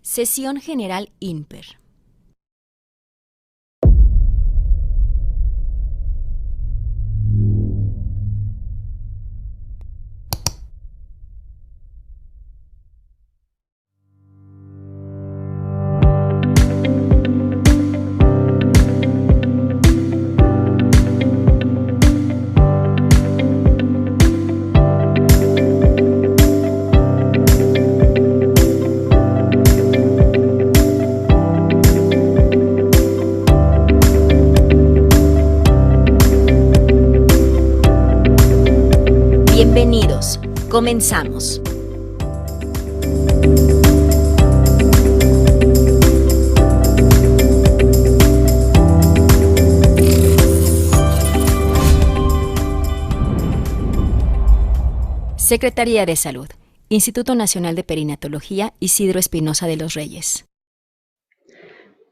Sesión General INPER. Bienvenidos. Comenzamos. Secretaría de Salud, Instituto Nacional de Perinatología, Isidro Espinosa de los Reyes.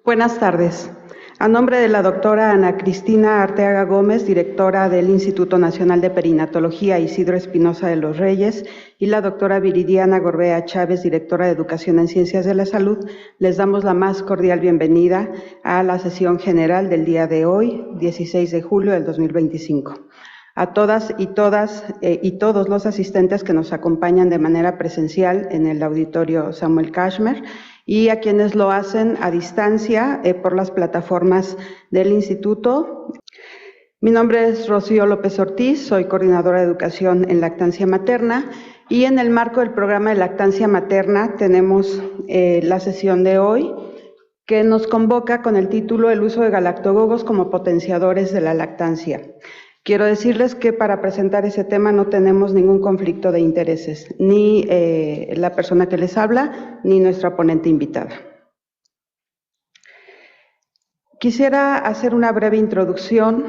Buenas tardes. A nombre de la doctora Ana Cristina Arteaga Gómez, directora del Instituto Nacional de Perinatología Isidro Espinosa de los Reyes, y la doctora Viridiana Gorbea Chávez, directora de Educación en Ciencias de la Salud, les damos la más cordial bienvenida a la sesión general del día de hoy, 16 de julio del 2025. A todas y todos los asistentes que nos acompañan de manera presencial en el auditorio Samuel Kashmer y a quienes lo hacen a distancia por las plataformas del Instituto. Mi nombre es Rocío López Ortiz, soy coordinadora de educación en lactancia materna y en el marco del programa de lactancia materna tenemos la sesión de hoy que nos convoca con el título El uso de galactogogos como potenciadores de la lactancia. Quiero decirles que para presentar ese tema no tenemos ningún conflicto de intereses, ni la persona que les habla, ni nuestra ponente invitada. Quisiera hacer una breve introducción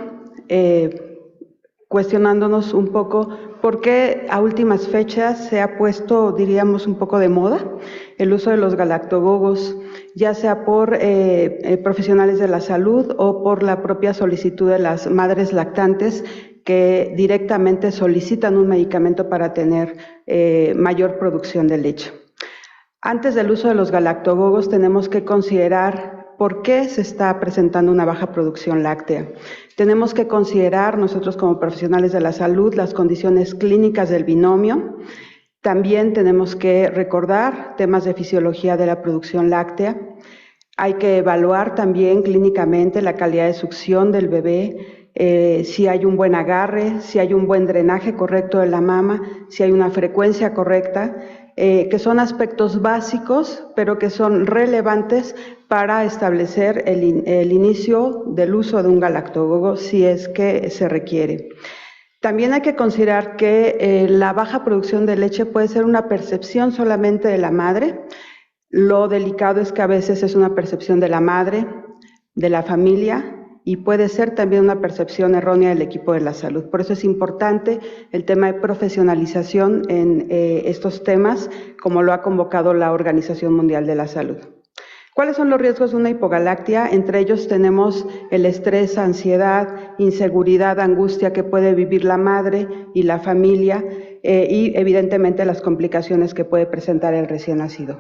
cuestionándonos un poco por qué a últimas fechas se ha puesto, diríamos, un poco de moda el uso de los galactogogos, ya sea por profesionales de la salud o por la propia solicitud de las madres lactantes que directamente solicitan un medicamento para tener mayor producción de leche. Antes del uso de los galactogogos tenemos que considerar por qué se está presentando una baja producción láctea. Tenemos que considerar nosotros como profesionales de la salud las condiciones clínicas del binomio. También tenemos que recordar temas de fisiología de la producción láctea. Hay que evaluar también clínicamente la calidad de succión del bebé, si hay un buen agarre, si hay un buen drenaje correcto de la mama, si hay una frecuencia correcta, que son aspectos básicos, pero que son relevantes para establecer el inicio del uso de un galactogogo si es que se requiere. También hay que considerar que la baja producción de leche puede ser una percepción solamente de la madre. Lo delicado es que a veces es una percepción de la madre, de la familia, y puede ser también una percepción errónea del equipo de la salud. Por eso es importante el tema de profesionalización en estos temas, como lo ha convocado la Organización Mundial de la Salud. ¿Cuáles son los riesgos de una hipogalactia? Entre ellos tenemos el estrés, ansiedad, inseguridad, angustia que puede vivir la madre y la familia y evidentemente las complicaciones que puede presentar el recién nacido.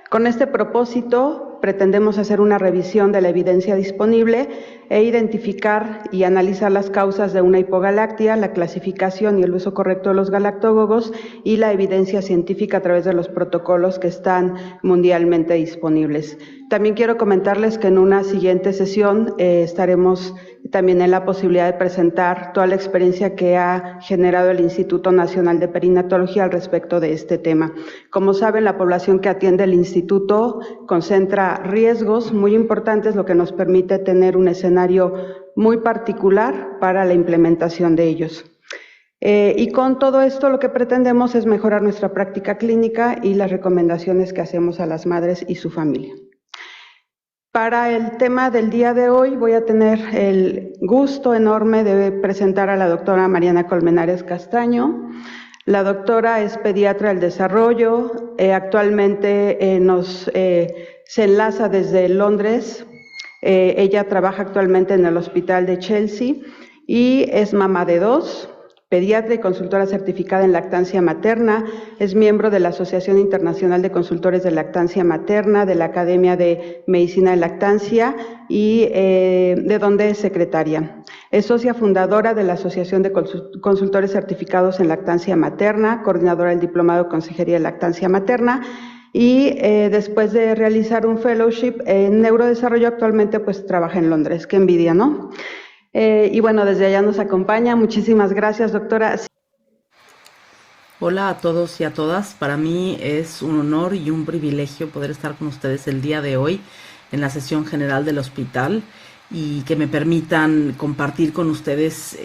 Con este propósito, pretendemos hacer una revisión de la evidencia disponible e identificar y analizar las causas de una hipogalactia, la clasificación y el uso correcto de los galactogogos y la evidencia científica a través de los protocolos que están mundialmente disponibles. También quiero comentarles que en una siguiente sesión estaremos también en la posibilidad de presentar toda la experiencia que ha generado el Instituto Nacional de Perinatología al respecto de este tema. Como saben, la población que atiende el instituto concentra riesgos muy importantes, lo que nos permite tener un escenario muy particular para la implementación de ellos. Y con todo esto lo que pretendemos es mejorar nuestra práctica clínica y las recomendaciones que hacemos a las madres y su familia. Para el tema del día de hoy voy a tener el gusto enorme de presentar a la doctora Mariana Colmenares Castaño. La doctora es pediatra del desarrollo, actualmente se enlaza desde Londres. Ella trabaja actualmente en el hospital de Chelsea y es mamá de 2. pediatra y consultora certificada en lactancia materna, es miembro de la Asociación Internacional de Consultores de Lactancia Materna, de la Academia de Medicina de Lactancia y de donde es secretaria. Es socia fundadora de la Asociación de Consultores Certificados en Lactancia Materna, coordinadora del Diplomado de Consejería de Lactancia Materna y después de realizar un fellowship en neurodesarrollo, actualmente pues trabaja en Londres. Qué envidia, ¿no? Y bueno, desde allá nos acompaña. Muchísimas gracias, doctora. Hola a todos y a todas. Para mí es un honor y un privilegio poder estar con ustedes el día de hoy en la sesión general del hospital y que me permitan compartir con ustedes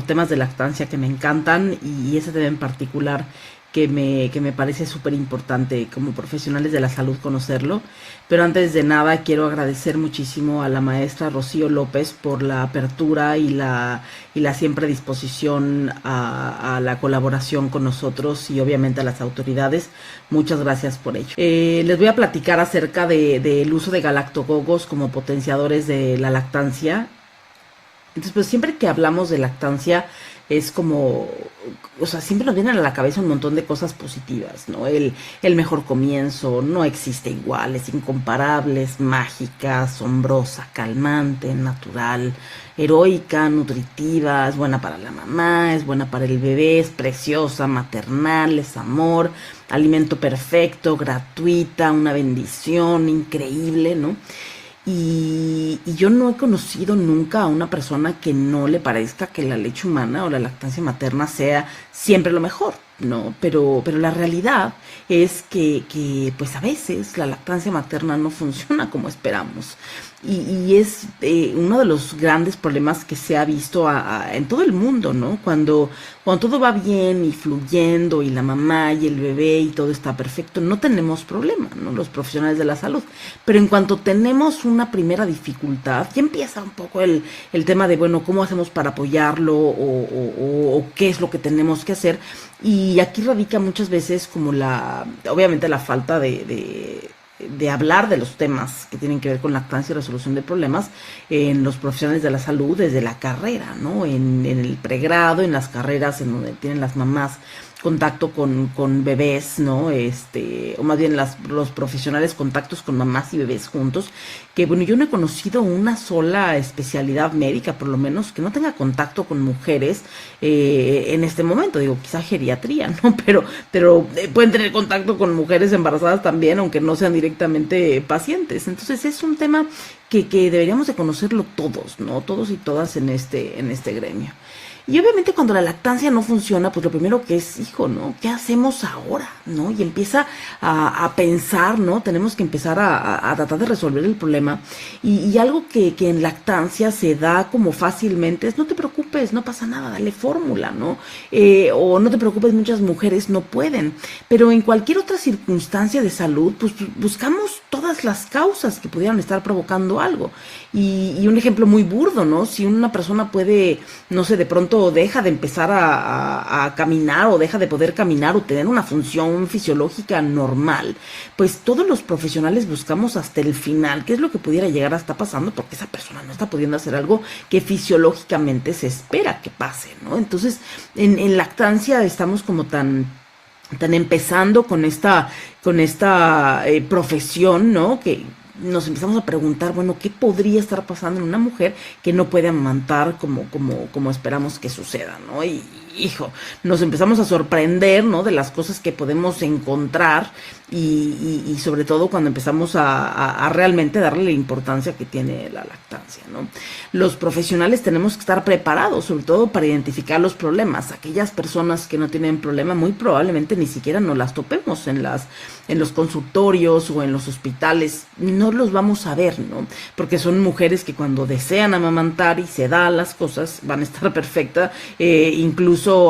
temas de lactancia que me encantan y ese tema en particular que me parece súper importante como profesionales de la salud conocerlo. Pero antes de nada quiero agradecer muchísimo a la maestra Rocío López por la apertura y la siempre disposición a la colaboración con nosotros y obviamente a las autoridades. Muchas gracias por ello. Les voy a platicar acerca del uso de galactogogos como potenciadores de la lactancia. Entonces, pues siempre que hablamos de lactancia es como, o sea, siempre nos vienen a la cabeza un montón de cosas positivas, ¿no? El mejor comienzo, no existe igual, es incomparable, es mágica, asombrosa, calmante, natural, heroica, nutritiva, es buena para la mamá, es buena para el bebé, es preciosa, maternal, es amor, alimento perfecto, gratuita, una bendición, increíble, ¿no? Y yo no he conocido nunca a una persona que no le parezca que la leche humana o la lactancia materna sea siempre lo mejor, ¿no? Pero la realidad es que pues a veces la lactancia materna no funciona como esperamos. Y es uno de los grandes problemas que se ha visto en todo el mundo, ¿no? Cuando todo va bien y fluyendo y la mamá y el bebé y todo está perfecto, no tenemos problema, ¿no? Los profesionales de la salud. Pero en cuanto tenemos una primera dificultad, ya empieza un poco el tema de, bueno, ¿cómo hacemos para apoyarlo o qué es lo que tenemos que hacer? Y aquí radica muchas veces como obviamente la falta de hablar de los temas que tienen que ver con lactancia y resolución de problemas en los profesionales de la salud desde la carrera, ¿no? En el pregrado, en las carreras en donde tienen las mamás contacto con bebés, ¿no? O más bien los profesionales contactos con mamás y bebés juntos, que bueno, yo no he conocido una sola especialidad médica, por lo menos, que no tenga contacto con mujeres en este momento. Digo, quizá geriatría, ¿no? Pero pueden tener contacto con mujeres embarazadas también, aunque no sean directamente pacientes. Entonces es un tema que deberíamos de conocerlo todos, ¿no? Todos y todas en este gremio. Y obviamente cuando la lactancia no funciona, pues lo primero que es, hijo, ¿no? ¿Qué hacemos ahora? ¿No? Y empieza a pensar, ¿no? Tenemos que empezar a tratar de resolver el problema. Y algo que en lactancia se da como fácilmente es, no te preocupes, no pasa nada, dale fórmula, ¿no? O no te preocupes, muchas mujeres no pueden. Pero en cualquier otra circunstancia de salud, pues buscamos todas las causas que pudieran estar provocando algo. Y un ejemplo muy burdo, ¿no? Si una persona puede, no sé, de pronto deja de empezar a caminar o deja de poder caminar o tener una función fisiológica normal, pues todos los profesionales buscamos hasta el final qué es lo que pudiera llegar a estar pasando porque esa persona no está pudiendo hacer algo que fisiológicamente se espera que pase, ¿no? Entonces, en lactancia estamos como tan empezando con esta profesión, ¿no? Que nos empezamos a preguntar, bueno, ¿qué podría estar pasando en una mujer que no puede amamantar como esperamos que suceda, ¿no? Y, hijo, nos empezamos a sorprender, ¿no? De las cosas que podemos encontrar y sobre todo cuando empezamos a realmente darle la importancia que tiene la lactancia, ¿no? Los profesionales tenemos que estar preparados, sobre todo para identificar los problemas. Aquellas personas que no tienen problema, muy probablemente ni siquiera nos las topemos en los consultorios o en los hospitales, no los vamos a ver, ¿no? Porque son mujeres que cuando desean amamantar y se da las cosas, van a estar perfectas, incluso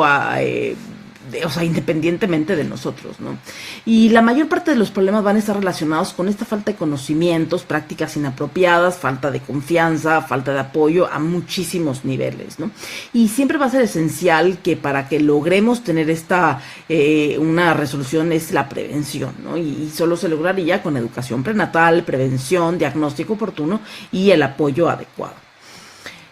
o sea, independientemente de nosotros, ¿no? Y la mayor parte de los problemas van a estar relacionados con esta falta de conocimientos, prácticas inapropiadas, falta de confianza, falta de apoyo a muchísimos niveles, ¿no? Y siempre va a ser esencial que para que logremos tener una resolución es la prevención, ¿no? Y solo se lograría con educación prenatal, prevención, diagnóstico oportuno y el apoyo adecuado.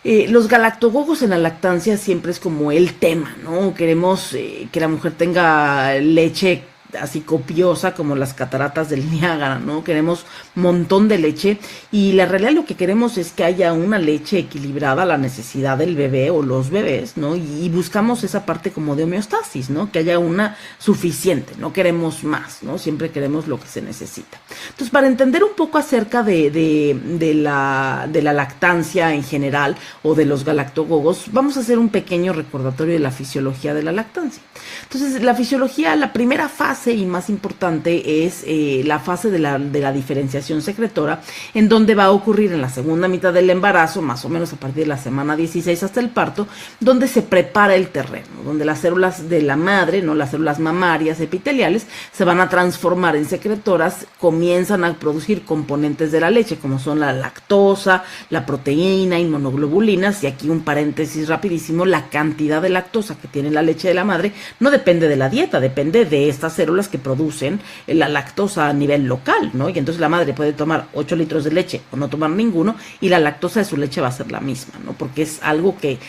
Los galactogogos en la lactancia siempre es como el tema, ¿no? Queremos que la mujer tenga leche así copiosa como las cataratas del Niágara, ¿no? Queremos un montón de leche y la realidad lo que queremos es que haya una leche equilibrada a la necesidad del bebé o los bebés, ¿no? Y buscamos esa parte como de homeostasis, ¿no? Que haya una suficiente, no queremos más, ¿no? Siempre queremos lo que se necesita. Entonces, para entender un poco acerca de la lactancia en general o de los galactogogos, vamos a hacer un pequeño recordatorio de la fisiología de la lactancia. Entonces, la fisiología, la primera fase y más importante es la fase de la diferenciación secretora, en donde va a ocurrir en la segunda mitad del embarazo, más o menos a partir de la semana 16 hasta el parto, donde se prepara el terreno, donde las células de la madre, no las células mamarias epiteliales, se van a transformar en secretoras, comienzan a producir componentes de la leche, como son la lactosa, la proteína, inmunoglobulinas, y aquí un paréntesis rapidísimo: la cantidad de lactosa que tiene la leche de la madre no depende de la dieta, depende de estas células que producen la lactosa a nivel local, ¿no? Y entonces la madre puede tomar 8 litros de leche o no tomar ninguno y la lactosa de su leche va a ser la misma, ¿no? Porque es algo que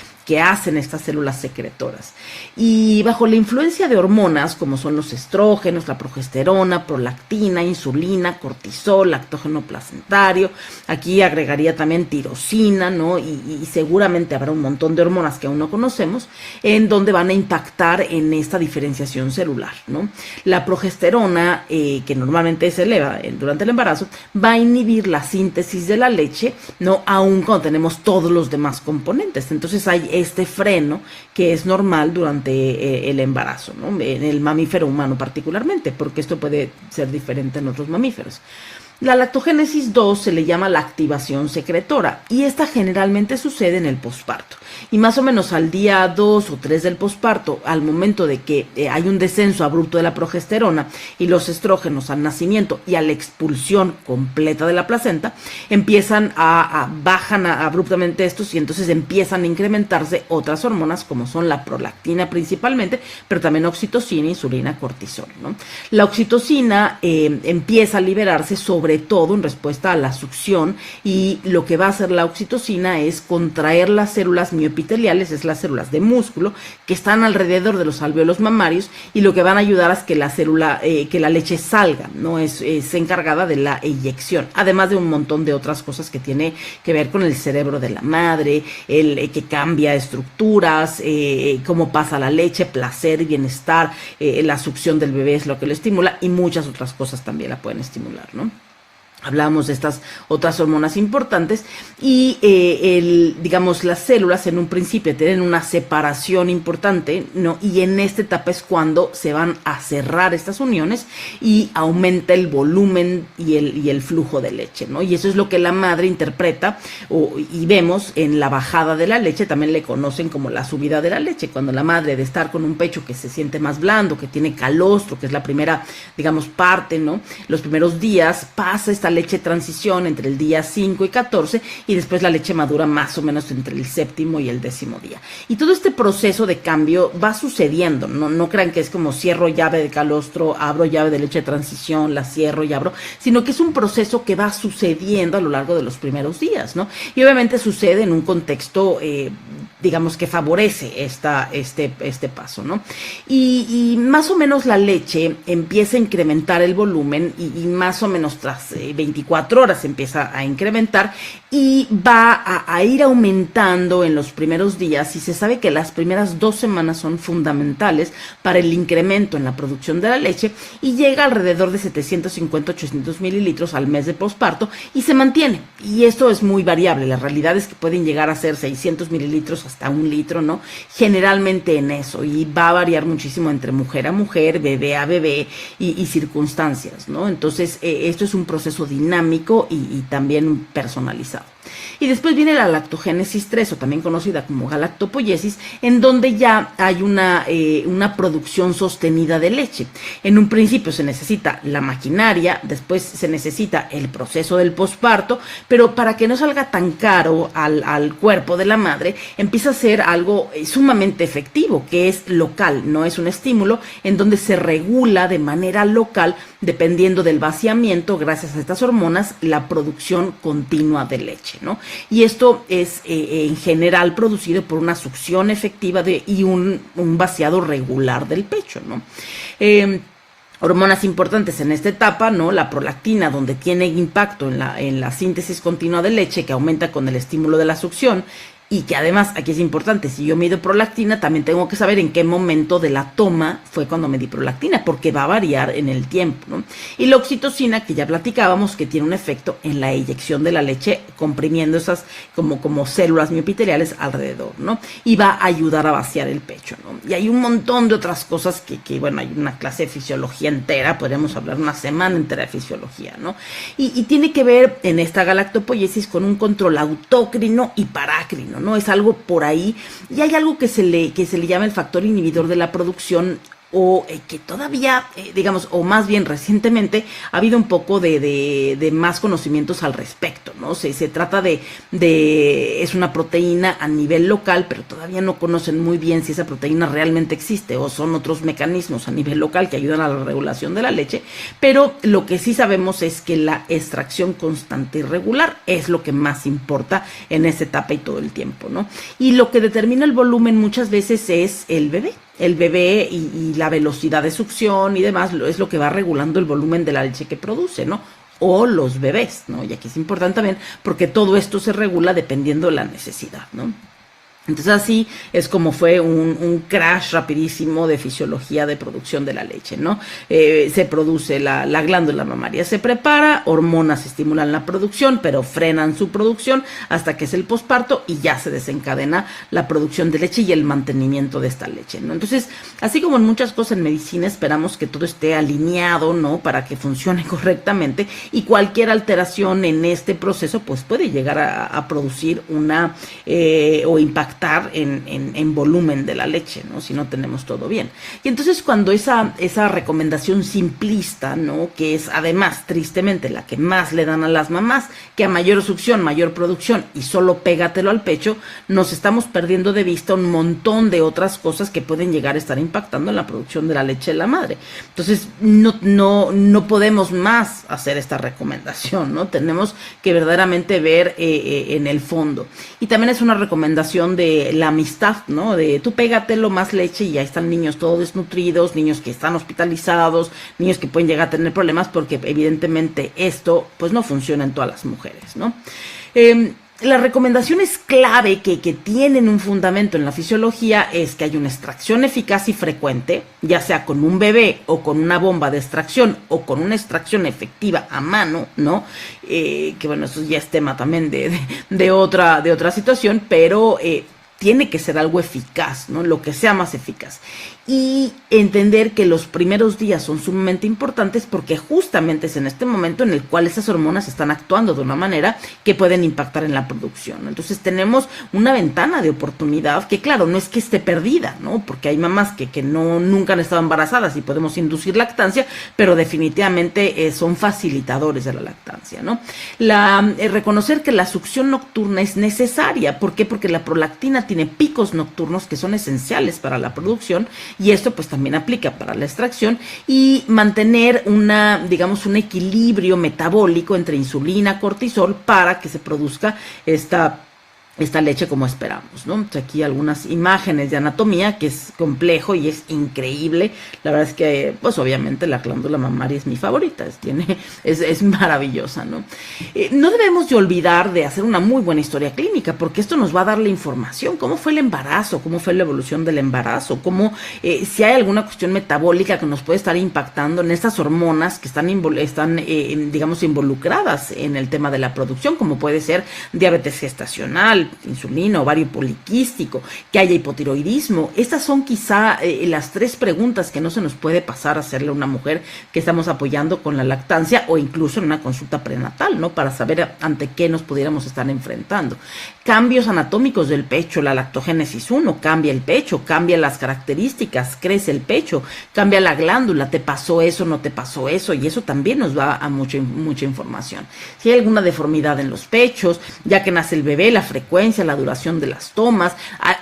hacen estas células secretoras. Y bajo la influencia de hormonas como son los estrógenos, la progesterona, prolactina, insulina, cortisol, lactógeno placentario, aquí agregaría también tirosina, ¿no? Y seguramente habrá un montón de hormonas que aún no conocemos, en donde van a impactar en esta diferenciación celular, ¿no? La progesterona, que normalmente se eleva durante el embarazo, va a inhibir la síntesis de la leche, ¿no? Aún cuando tenemos todos los demás componentes. Entonces hay este freno que es normal durante el embarazo, ¿no? En el mamífero humano particularmente, porque esto puede ser diferente en otros mamíferos. La lactogénesis 2 se le llama la activación secretora y esta generalmente sucede en el posparto. Y más o menos al día 2 o 3 del posparto, al momento de que hay un descenso abrupto de la progesterona y los estrógenos al nacimiento y a la expulsión completa de la placenta, bajan abruptamente estos y entonces empiezan a incrementarse otras hormonas como son la prolactina principalmente, pero también oxitocina, insulina, cortisol, ¿no? La oxitocina empieza a liberarse sobre todo en respuesta a la succión y lo que va a hacer la oxitocina es contraer las células mioepiteliales, es las células de músculo que están alrededor de los alvéolos mamarios y lo que van a ayudar es que la célula, que la leche salga, ¿no? Es encargada de la eyección, además de un montón de otras cosas que tiene que ver con el cerebro de la madre, que cambia estructuras, cómo pasa la leche, placer, bienestar, la succión del bebé es lo que lo estimula y muchas otras cosas también la pueden estimular, ¿no? Hablamos de estas otras hormonas importantes y digamos las células en un principio tienen una separación importante, ¿no? Y en esta etapa es cuando se van a cerrar estas uniones y aumenta el volumen y el flujo de leche, ¿no? Y eso es lo que la madre interpreta y vemos en la bajada de la leche, también le conocen como la subida de la leche, cuando la madre de estar con un pecho que se siente más blando, que tiene calostro, que es la primera, digamos, parte, ¿no? Los primeros días pasa esta leche transición entre el día 5 y 14 y después la leche madura más o menos entre el 7º y el 10º día. Y todo este proceso de cambio va sucediendo, no crean que es como cierro llave de calostro, abro llave de leche de transición, la cierro y abro, sino que es un proceso que va sucediendo a lo largo de los primeros días, ¿no? Y obviamente sucede en un contexto digamos que favorece este paso, ¿no? Y más o menos la leche empieza a incrementar el volumen y más o menos tras 24 horas empieza a incrementar y va a ir aumentando en los primeros días y se sabe que las primeras 2 semanas son fundamentales para el incremento en la producción de la leche y llega alrededor de 750-800 mililitros al mes de posparto y se mantiene. Y esto es muy variable, la realidad es que pueden llegar a ser 600 mililitros hasta 1 litro, ¿no? Generalmente en eso, y va a variar muchísimo entre mujer a mujer, bebé a bebé y circunstancias, ¿no? Entonces, esto es un proceso dinámico y también personalizado. Y después viene la lactogénesis 3, o también conocida como galactopoiesis, en donde ya hay una producción sostenida de leche. En un principio se necesita la maquinaria, después se necesita el proceso del posparto, pero para que no salga tan caro al cuerpo de la madre, empieza a ser algo sumamente efectivo, que es local, no es un estímulo, en donde se regula de manera local, dependiendo del vaciamiento, gracias a estas hormonas, la producción continua de leche, ¿no? Y esto es en general producido por una succión efectiva y un vaciado regular del pecho, ¿no? Hormonas importantes en esta etapa, ¿no? La prolactina, donde tiene impacto en la síntesis continua de leche, que aumenta con el estímulo de la succión, y que además, aquí es importante, si yo mido prolactina, también tengo que saber en qué momento de la toma fue cuando medí prolactina, porque va a variar en el tiempo, ¿no? Y la oxitocina, que ya platicábamos, que tiene un efecto en la eyección de la leche, comprimiendo esas como células miopiteliales alrededor, ¿no? Y va a ayudar a vaciar el pecho, ¿no? Y hay un montón de otras cosas que bueno, hay una clase de fisiología entera, podríamos hablar una semana entera de fisiología, ¿no? Y tiene que ver en esta galactopoiesis con un control autócrino y parácrino, ¿no? Es algo por ahí, y hay algo que se le llama el factor inhibidor de la producción, o que todavía, digamos, o más bien recientemente ha habido un poco de más conocimientos al respecto, ¿no? Se trata es una proteína a nivel local, pero todavía no conocen muy bien si esa proteína realmente existe o son otros mecanismos a nivel local que ayudan a la regulación de la leche, pero lo que sí sabemos es que la extracción constante y regular es lo que más importa en esta etapa y todo el tiempo, ¿no? Y lo que determina el volumen muchas veces es el bebé. El bebé y la velocidad de succión y demás es lo que va regulando el volumen de la leche que produce, ¿no? O los bebés, ¿no? Y aquí es importante también porque todo esto se regula dependiendo de la necesidad, ¿no? Entonces así es como fue un crash rapidísimo de fisiología de producción de la leche, ¿no? Se produce la glándula mamaria, se prepara, hormonas estimulan la producción, pero frenan su producción hasta que es el posparto y ya se desencadena la producción de leche y el mantenimiento de esta leche, ¿no? Entonces, así como en muchas cosas en medicina, esperamos que todo esté alineado, ¿no? Para que funcione correctamente, y cualquier alteración en este proceso, pues puede llegar a producir o impactar en volumen de la leche, ¿no? Si no tenemos todo bien. Y entonces cuando esa recomendación simplista, ¿no? Que es además tristemente la que más le dan a las mamás, que a mayor succión, mayor producción y solo pégatelo al pecho, nos estamos perdiendo de vista un montón de otras cosas que pueden llegar a estar impactando en la producción de la leche de la madre. Entonces no podemos más hacer esta recomendación, ¿no? Tenemos que verdaderamente ver en el fondo. Y también es una recomendación de la amistad, ¿no? De tú pégatelo más leche y ya están niños todos desnutridos, niños que están hospitalizados, niños que pueden llegar a tener problemas, porque evidentemente esto pues no funciona en todas las mujeres, ¿no? Las recomendaciones clave que tienen un fundamento en la fisiología es que hay una extracción eficaz y frecuente, ya sea con un bebé o con una bomba de extracción o con una extracción efectiva a mano, ¿no? Que bueno, eso ya es tema también de otra situación, pero tiene que ser algo eficaz, ¿no? Lo que sea más eficaz. Y entender que los primeros días son sumamente importantes porque justamente es en este momento en el cual esas hormonas están actuando de una manera que pueden impactar en la producción. Entonces tenemos una ventana de oportunidad que, claro, no es que esté perdida, ¿no? Porque hay mamás que nunca han estado embarazadas y podemos inducir lactancia, pero definitivamente son facilitadores de la lactancia, ¿no? Reconocer que la succión nocturna es necesaria. ¿Por qué? Porque la prolactina tiene picos nocturnos que son esenciales para la producción, y esto pues también aplica para la extracción, y mantener un equilibrio metabólico entre insulina, cortisol, para que se produzca esta leche como esperamos, ¿no? Entonces aquí algunas imágenes de anatomía, que es complejo y es increíble. La verdad es que, pues obviamente la glándula mamaria es mi favorita, es maravillosa, ¿no? No debemos de olvidar de hacer una muy buena historia clínica, porque esto nos va a dar la información, cómo fue el embarazo, cómo fue la evolución del embarazo, si hay alguna cuestión metabólica que nos puede estar impactando en estas hormonas que están involucradas en el tema de la producción, como puede ser diabetes gestacional, insulina, ovario poliquístico, que haya hipotiroidismo. Estas son quizá las 3 preguntas que no se nos puede pasar a hacerle a una mujer que estamos apoyando con la lactancia, o incluso en una consulta prenatal, ¿no? Para saber ante qué nos pudiéramos estar enfrentando. Cambios anatómicos del pecho, la lactogénesis 1, cambia el pecho, cambia las características, crece el pecho, cambia la glándula, te pasó eso, no te pasó eso, y eso también nos va a mucha información. Si hay alguna deformidad en los pechos, ya que nace el bebé, la frecuencia frecuencia, la duración de las tomas,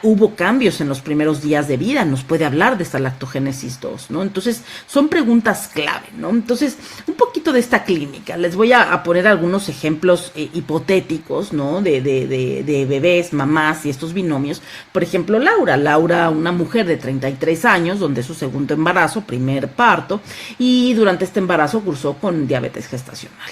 hubo cambios en los primeros días de vida, nos puede hablar de esta lactogénesis 2, ¿no? Entonces, son preguntas clave, ¿no? Entonces, un poquito de esta clínica, les voy a poner algunos ejemplos hipotéticos, ¿no? De bebés, mamás y estos binomios. Por ejemplo, Laura, una mujer de 33 años, donde es su segundo embarazo, primer parto, y durante este embarazo cursó con diabetes gestacional.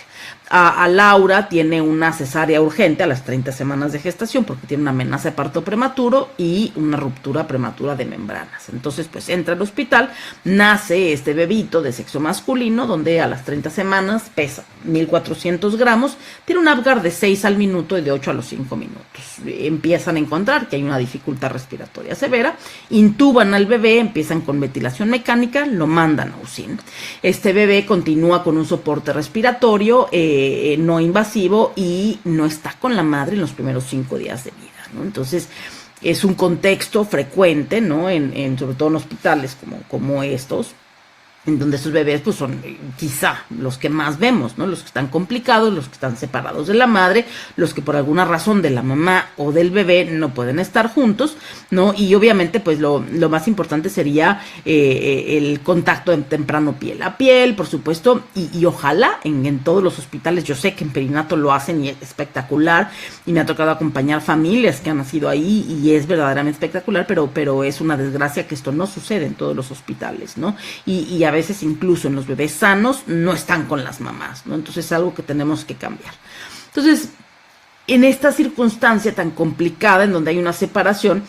A Laura tiene una cesárea urgente a las 30 semanas de gestación porque tiene una amenaza de parto prematuro y una ruptura prematura de membranas. Entonces, pues entra al hospital, nace este bebito de sexo masculino donde a las 30 semanas pesa 1.400 gramos, tiene un Apgar de 6 al minuto y de 8 a los 5 minutos. Empiezan a encontrar que hay una dificultad respiratoria severa, intuban al bebé, empiezan con ventilación mecánica, lo mandan a UCIN. Este bebé continúa con un soporte respiratorio no invasivo y no está con la madre en los primeros 5 días de vida, ¿no? Entonces, es un contexto frecuente, ¿no? Sobre todo en hospitales como estos, en donde estos bebés pues son quizá los que más vemos, ¿no? Los que están complicados, los que están separados de la madre, los que por alguna razón de la mamá o del bebé no pueden estar juntos, ¿no? Y obviamente pues lo más importante sería el contacto temprano piel a piel, por supuesto, y ojalá en todos los hospitales, yo sé que en Perinato lo hacen y es espectacular, y me ha tocado acompañar familias que han nacido ahí y es verdaderamente espectacular, pero es una desgracia que esto no sucede en todos los hospitales, ¿no? Y a veces incluso en los bebés sanos no están con las mamás, ¿no? Entonces es algo que tenemos que cambiar. Entonces, en esta circunstancia tan complicada en donde hay una separación,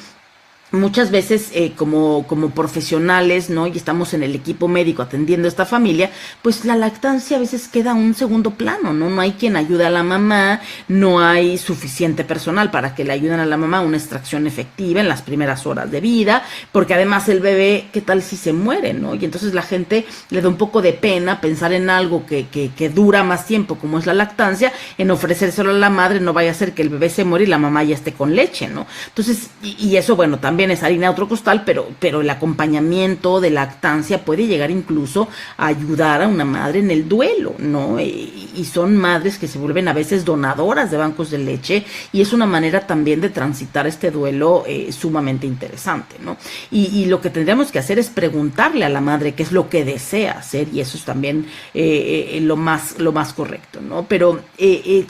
muchas veces como profesionales, ¿no? Y estamos en el equipo médico atendiendo a esta familia, pues la lactancia a veces queda a un segundo plano, ¿no? No hay quien ayude a la mamá, no hay suficiente personal para que le ayuden a la mamá a una extracción efectiva en las primeras horas de vida, porque además el bebé, ¿qué tal si se muere, no? Y entonces la gente le da un poco de pena pensar en algo que dura más tiempo, como es la lactancia, en ofrecérselo a la madre, no vaya a ser que el bebé se muere y la mamá ya esté con leche, ¿no? Entonces, y eso, bueno, también es harina de otro costal, pero el acompañamiento de lactancia puede llegar incluso a ayudar a una madre en el duelo, ¿no? Y son madres que se vuelven a veces donadoras de bancos de leche y es una manera también de transitar este duelo sumamente interesante, ¿no? Y lo que tendríamos que hacer es preguntarle a la madre qué es lo que desea hacer y eso es también lo más correcto, ¿no? Pero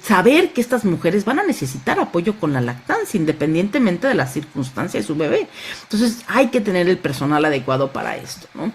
saber que estas mujeres van a necesitar apoyo con la lactancia independientemente de las circunstancias de su bebé. Entonces hay que tener el personal adecuado para esto, ¿no?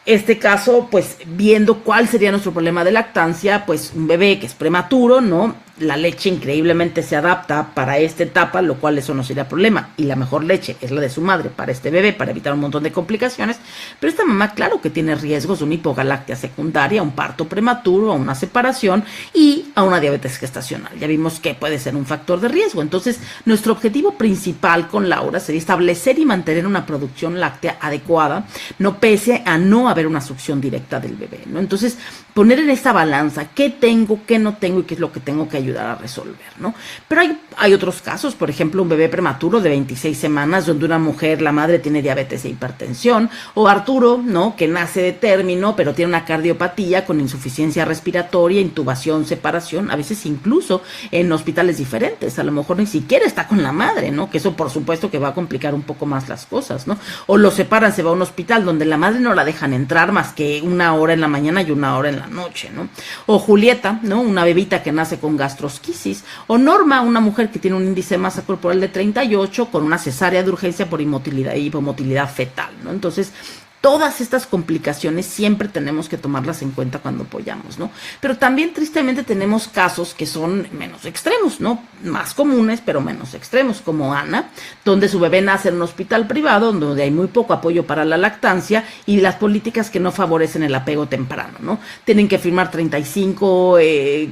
Este caso, pues viendo cuál sería nuestro problema de lactancia, pues un bebé que es prematuro, ¿no? La leche increíblemente se adapta para esta etapa, lo cual eso no sería problema. Y la mejor leche es la de su madre para este bebé, para evitar un montón de complicaciones. Pero esta mamá, claro que tiene riesgos de una hipogalactia secundaria, un parto prematuro, a una separación y a una diabetes gestacional. Ya vimos que puede ser un factor de riesgo. Entonces, nuestro objetivo principal con Laura sería establecer y mantener una producción láctea adecuada, no pese a no haber una succión directa del bebé, ¿no? Entonces, poner en esta balanza qué tengo, qué no tengo y qué es lo que tengo que ayudar a resolver, ¿no? Pero hay otros casos, por ejemplo, un bebé prematuro de 26 semanas donde una mujer, la madre tiene diabetes e hipertensión, o Arturo, ¿no? Que nace de término, pero tiene una cardiopatía con insuficiencia respiratoria, intubación, separación, a veces incluso en hospitales diferentes, a lo mejor ni siquiera está con la madre, ¿no? Que eso por supuesto que va a complicar un poco más las cosas, ¿no? O lo separan, se va a un hospital donde la madre no la dejan entrar más que 1 hora en la mañana y 1 hora en la noche, ¿no? O Julieta, ¿no? Una bebita que nace con gastrosquisis, o Norma, una mujer que tiene un índice de masa corporal de 38 con una cesárea de urgencia por hipomotilidad fetal, ¿no? Entonces, todas estas complicaciones siempre tenemos que tomarlas en cuenta cuando apoyamos, ¿no? Pero también tristemente tenemos casos que son menos extremos, ¿no? Más comunes, pero menos extremos, como Ana, donde su bebé nace en un hospital privado, donde hay muy poco apoyo para la lactancia y las políticas que no favorecen el apego temprano, ¿no? Tienen que firmar 35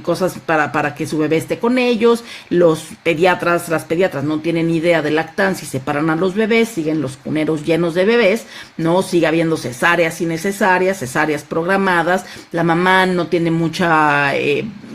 cosas para que su bebé esté con ellos, las pediatras no tienen idea de lactancia y separan a los bebés, siguen los cuneros llenos de bebés, ¿no? Sigue habiendo cesáreas innecesarias, cesáreas programadas, la mamá no tiene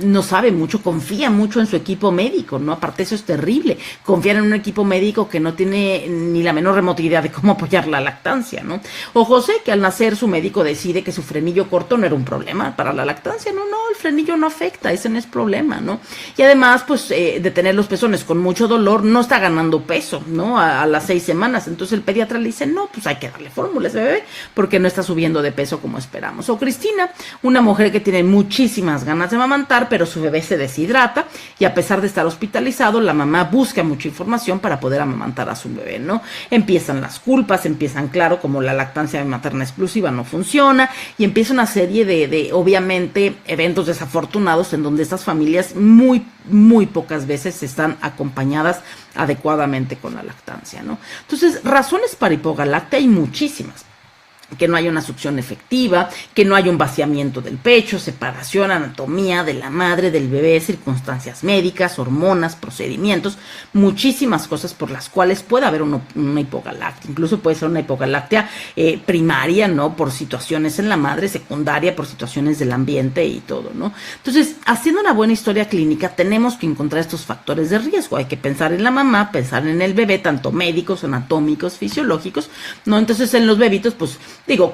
no sabe mucho, confía mucho en su equipo médico, ¿no? Aparte eso es terrible, confiar en un equipo médico que no tiene ni la menor remota idea de cómo apoyar la lactancia, ¿no? O José, que al nacer su médico decide que su frenillo corto no era un problema para la lactancia, no, el frenillo no afecta, ese no es problema, ¿no? Y además, pues, de tener los pezones con mucho dolor, no está ganando peso, ¿no? A las 6 semanas. Entonces el pediatra le dice, no, pues hay que darle fórmula a ese bebé porque no está subiendo de peso como esperamos. O Cristina, una mujer que tiene muchísimas ganas de amamantar, pero su bebé se deshidrata y a pesar de estar hospitalizado, la mamá busca mucha información para poder amamantar a su bebé, ¿no? Empiezan las culpas, empiezan, claro, como la lactancia materna exclusiva no funciona y empieza una serie de obviamente, eventos desafortunados en donde estas familias muy pocas veces están acompañadas adecuadamente con la lactancia, ¿no? Entonces, razones para hipogalactia hay muchísimas. Que no haya una succión efectiva, que no haya un vaciamiento del pecho, separación, anatomía de la madre, del bebé, circunstancias médicas, hormonas, procedimientos, muchísimas cosas por las cuales puede haber una hipogalactia. Incluso puede ser una hipogalactia primaria, ¿no? Por situaciones en la madre, secundaria, por situaciones del ambiente y todo, ¿no? Entonces, haciendo una buena historia clínica, tenemos que encontrar estos factores de riesgo. Hay que pensar en la mamá, pensar en el bebé, tanto médicos, anatómicos, fisiológicos, ¿no? Entonces, en los bebitos, pues,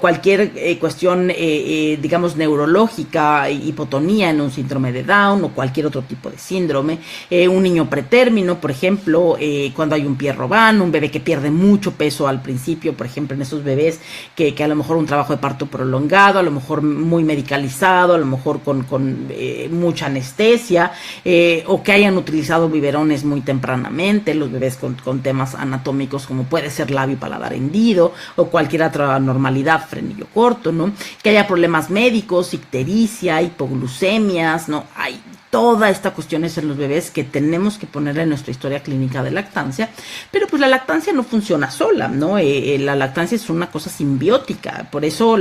cualquier cuestión, digamos, neurológica, hipotonía en un síndrome de Down o cualquier otro tipo de síndrome, un niño pretérmino, por ejemplo, cuando hay un Pierre-Robin, un bebé que pierde mucho peso al principio, por ejemplo, en esos bebés que a lo mejor un trabajo de parto prolongado, a lo mejor muy medicalizado, a lo mejor con mucha anestesia, o que hayan utilizado biberones muy tempranamente, los bebés con temas anatómicos como puede ser labio y paladar hendido o cualquier otra normalidad, frenillo corto, ¿no? Que haya problemas médicos, ictericia, hipoglucemias, ¿no? Hay toda esta cuestiones en los bebés que tenemos que ponerle en nuestra historia clínica de lactancia, pero pues la lactancia no funciona sola, ¿no? La lactancia es una cosa simbiótica, por eso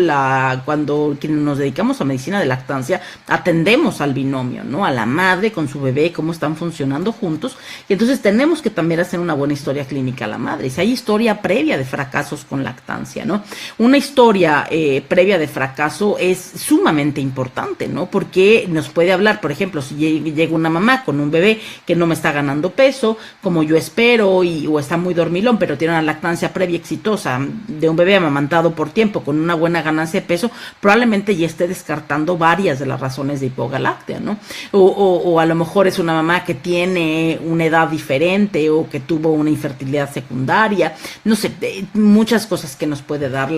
cuando quienes nos dedicamos a medicina de lactancia atendemos al binomio, ¿no? A la madre con su bebé, cómo están funcionando juntos, y entonces tenemos que también hacer una buena historia clínica a la madre, si hay historia previa de fracasos con lactancia, ¿no? Una historia previa de fracaso es sumamente importante, ¿no? Porque nos puede hablar, por ejemplo, si llega una mamá con un bebé que no me está ganando peso, como yo espero, o está muy dormilón, pero tiene una lactancia previa exitosa de un bebé amamantado por tiempo con una buena ganancia de peso, probablemente ya esté descartando varias de las razones de hipogalactia, ¿no? O a lo mejor es una mamá que tiene una edad diferente o que tuvo una infertilidad secundaria, no sé, muchas cosas que nos puede dar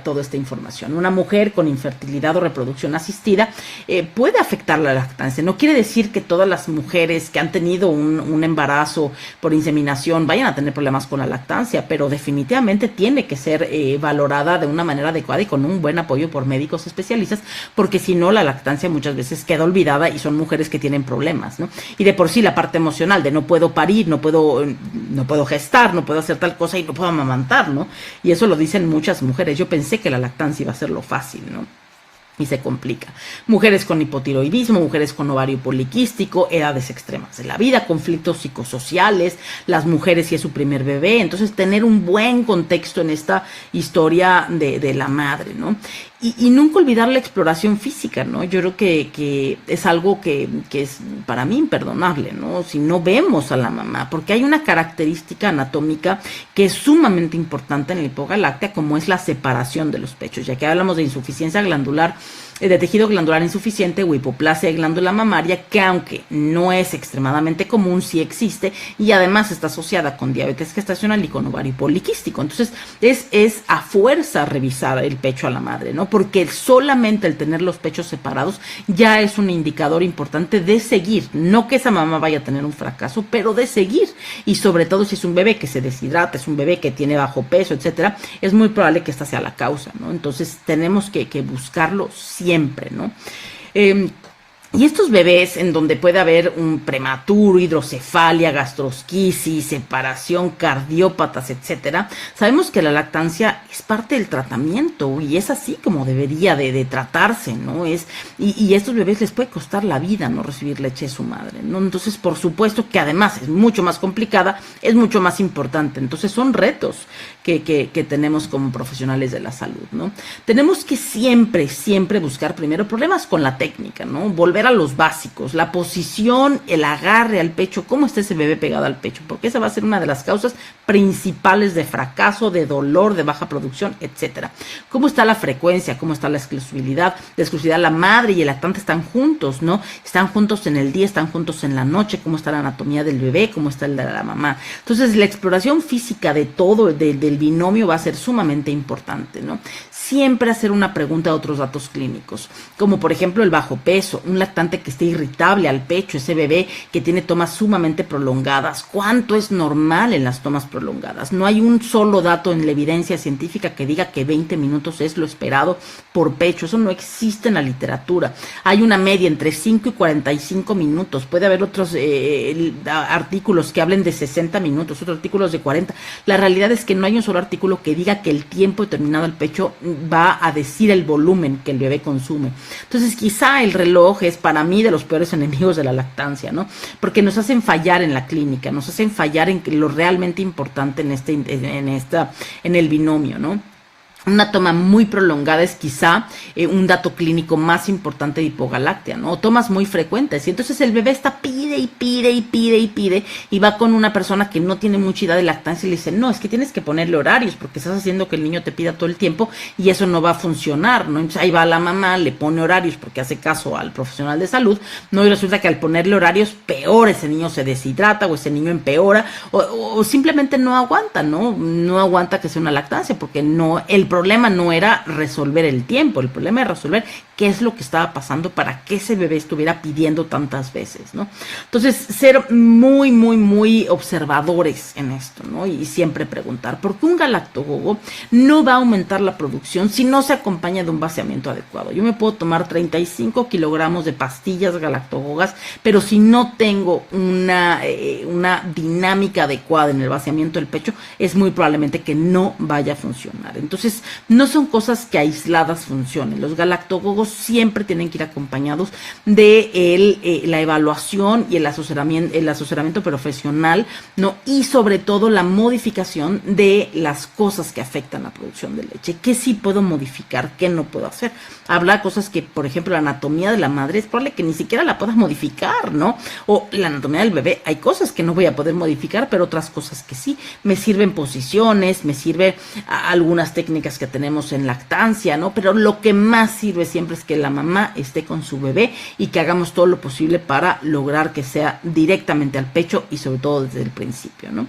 toda esta información. Una mujer con infertilidad o reproducción asistida puede afectar la lactancia. No quiere decir que todas las mujeres que han tenido un embarazo por inseminación vayan a tener problemas con la lactancia, pero definitivamente tiene que ser valorada de una manera adecuada y con un buen apoyo por médicos especialistas, porque si no, la lactancia muchas veces queda olvidada y son mujeres que tienen problemas, ¿no? Y de por sí la parte emocional de no puedo parir, no puedo gestar, no puedo hacer tal cosa y no puedo amamantar, ¿no? Y eso lo dicen muchas mujeres. Yo pensé que la lactancia iba a ser lo fácil, ¿no? Y se complica. Mujeres con hipotiroidismo, mujeres con ovario poliquístico, edades extremas de la vida, conflictos psicosociales, las mujeres si es su primer bebé. Entonces, tener un buen contexto en esta historia de la madre, ¿no? Y nunca olvidar la exploración física, ¿no? Yo creo que es algo que es para mí imperdonable, ¿no? Si no vemos a la mamá, porque hay una característica anatómica que es sumamente importante en la hipogalactia, como es la separación de los pechos. Ya que hablamos de insuficiencia glandular, de tejido glandular insuficiente o hipoplasia de glándula mamaria, que aunque no es extremadamente común, sí existe y además está asociada con diabetes gestacional y con ovario poliquístico. Entonces es a fuerza revisar el pecho a la madre, ¿no? Porque solamente el tener los pechos separados ya es un indicador importante de seguir, no que esa mamá vaya a tener un fracaso, pero de seguir, y sobre todo si es un bebé que se deshidrata, es un bebé que tiene bajo peso, etcétera, es muy probable que esta sea la causa, ¿no? Entonces tenemos que buscarlo siempre, ¿no? Y estos bebés en donde puede haber un prematuro, hidrocefalia, gastrosquisis, separación, cardiópatas, etcétera, sabemos que la lactancia es parte del tratamiento y es así como debería de tratarse, ¿no? Y a estos bebés les puede costar la vida no recibir leche de su madre, ¿no? Entonces, por supuesto que además es mucho más complicada, es mucho más importante. Entonces, son retos que tenemos como profesionales de la salud, ¿no? Tenemos que siempre buscar primero problemas con la técnica, ¿no? Volver volver a los básicos, la posición, el agarre al pecho, cómo está ese bebé pegado al pecho, porque esa va a ser una de las causas principales de fracaso, de dolor, de baja producción, etcétera. Cómo está la frecuencia, cómo está la exclusividad, la madre y el lactante están juntos, ¿no? Están juntos en el día, están juntos en la noche, cómo está la anatomía del bebé, cómo está el de la mamá. Entonces, la exploración física de todo, del binomio va a ser sumamente importante, ¿no? Siempre hacer una pregunta de otros datos clínicos, como por ejemplo el bajo peso, un lactante que esté irritable al pecho, ese bebé que tiene tomas sumamente prolongadas. ¿Cuánto es normal en las tomas prolongadas? No hay un solo dato en la evidencia científica que diga que 20 minutos es lo esperado por pecho. Eso no existe en la literatura. Hay una media entre 5 y 45 minutos. Puede haber otros artículos que hablen de 60 minutos, otros artículos de 40. La realidad es que no hay un solo artículo que diga que el tiempo determinado al pecho va a decir el volumen que el bebé consume. Entonces, quizá el reloj es para mí de los peores enemigos de la lactancia, ¿no? Porque nos hacen fallar en la clínica, nos hacen fallar en lo realmente importante en el binomio, ¿no? Una toma muy prolongada es quizá un dato clínico más importante de hipogalactia, ¿no? O tomas muy frecuentes. Y entonces el bebé está pide y va con una persona que no tiene mucha edad de lactancia y le dice, no, es que tienes que ponerle horarios porque estás haciendo que el niño te pida todo el tiempo y eso no va a funcionar, ¿no? Entonces ahí va la mamá, le pone horarios porque hace caso al profesional de salud, ¿no? Y resulta que al ponerle horarios, peor, ese niño se deshidrata o ese niño empeora o simplemente no aguanta, ¿no? No aguanta que sea una lactancia porque el problema no era resolver el tiempo, el problema era resolver qué es lo que estaba pasando para que ese bebé estuviera pidiendo tantas veces, ¿no? Entonces, ser muy, muy, muy observadores en esto, ¿no? Y siempre preguntar, ¿por qué un galactogogo no va a aumentar la producción si no se acompaña de un vaciamiento adecuado? Yo me puedo tomar 35 kilogramos de pastillas galactogogas, pero si no tengo una dinámica adecuada en el vaciamiento del pecho, es muy probablemente que no vaya a funcionar. Entonces, no son cosas que aisladas funcionen. Los galactogogos siempre tienen que ir acompañados de la evaluación y el asesoramiento profesional, ¿no? Y sobre todo la modificación de las cosas que afectan la producción de leche. ¿Qué sí puedo modificar? ¿Qué no puedo hacer? Habla cosas que, por ejemplo, la anatomía de la madre es probable que ni siquiera la puedas modificar, ¿no? O la anatomía del bebé, hay cosas que no voy a poder modificar, pero otras cosas que sí. Me sirven posiciones, me sirven algunas técnicas que tenemos en lactancia, ¿no? Pero lo que más sirve siempre es que la mamá esté con su bebé y que hagamos todo lo posible para lograr que sea directamente al pecho y sobre todo desde el principio, ¿no?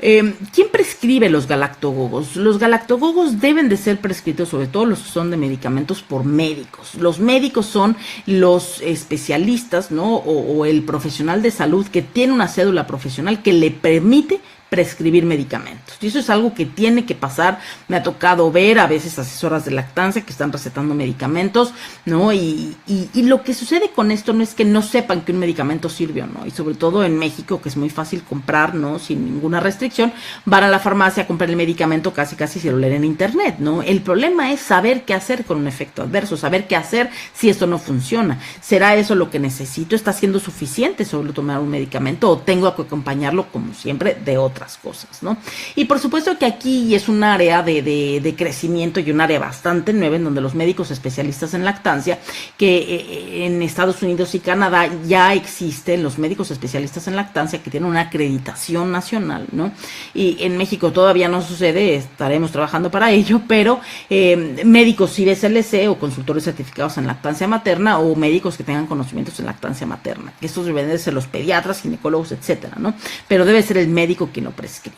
¿Quién prescribe los galactogogos? Los galactogogos deben de ser prescritos, sobre todo los que son de medicamentos, por médicos. Los médicos son los especialistas, ¿no? O el profesional de salud que tiene una cédula profesional que le permite prescribir medicamentos. Y eso es algo que tiene que pasar. Me ha tocado ver a veces asesoras de lactancia que están recetando medicamentos, ¿no? Y lo que sucede con esto no es que no sepan que un medicamento sirve o no. Y sobre todo en México, que es muy fácil comprar, ¿no? Sin ninguna restricción, van a la farmacia a comprar el medicamento casi si lo leen en internet, ¿no? El problema es saber qué hacer con un efecto adverso, saber qué hacer si esto no funciona. ¿Será eso lo que necesito? ¿Está siendo suficiente sobre tomar un medicamento o tengo que acompañarlo, como siempre, de otras cosas, ¿no? Y por supuesto que aquí es un área de crecimiento y un área bastante nueva en donde los médicos especialistas en lactancia, que en Estados Unidos y Canadá ya existen los médicos especialistas en lactancia que tienen una acreditación nacional, ¿no? Y en México todavía no sucede, estaremos trabajando para ello, pero médicos IBSLC o consultores certificados en lactancia materna o médicos que tengan conocimientos en lactancia materna, que estos deben ser los pediatras, ginecólogos, etcétera, ¿no? Pero debe ser el médico quien lo prescribe.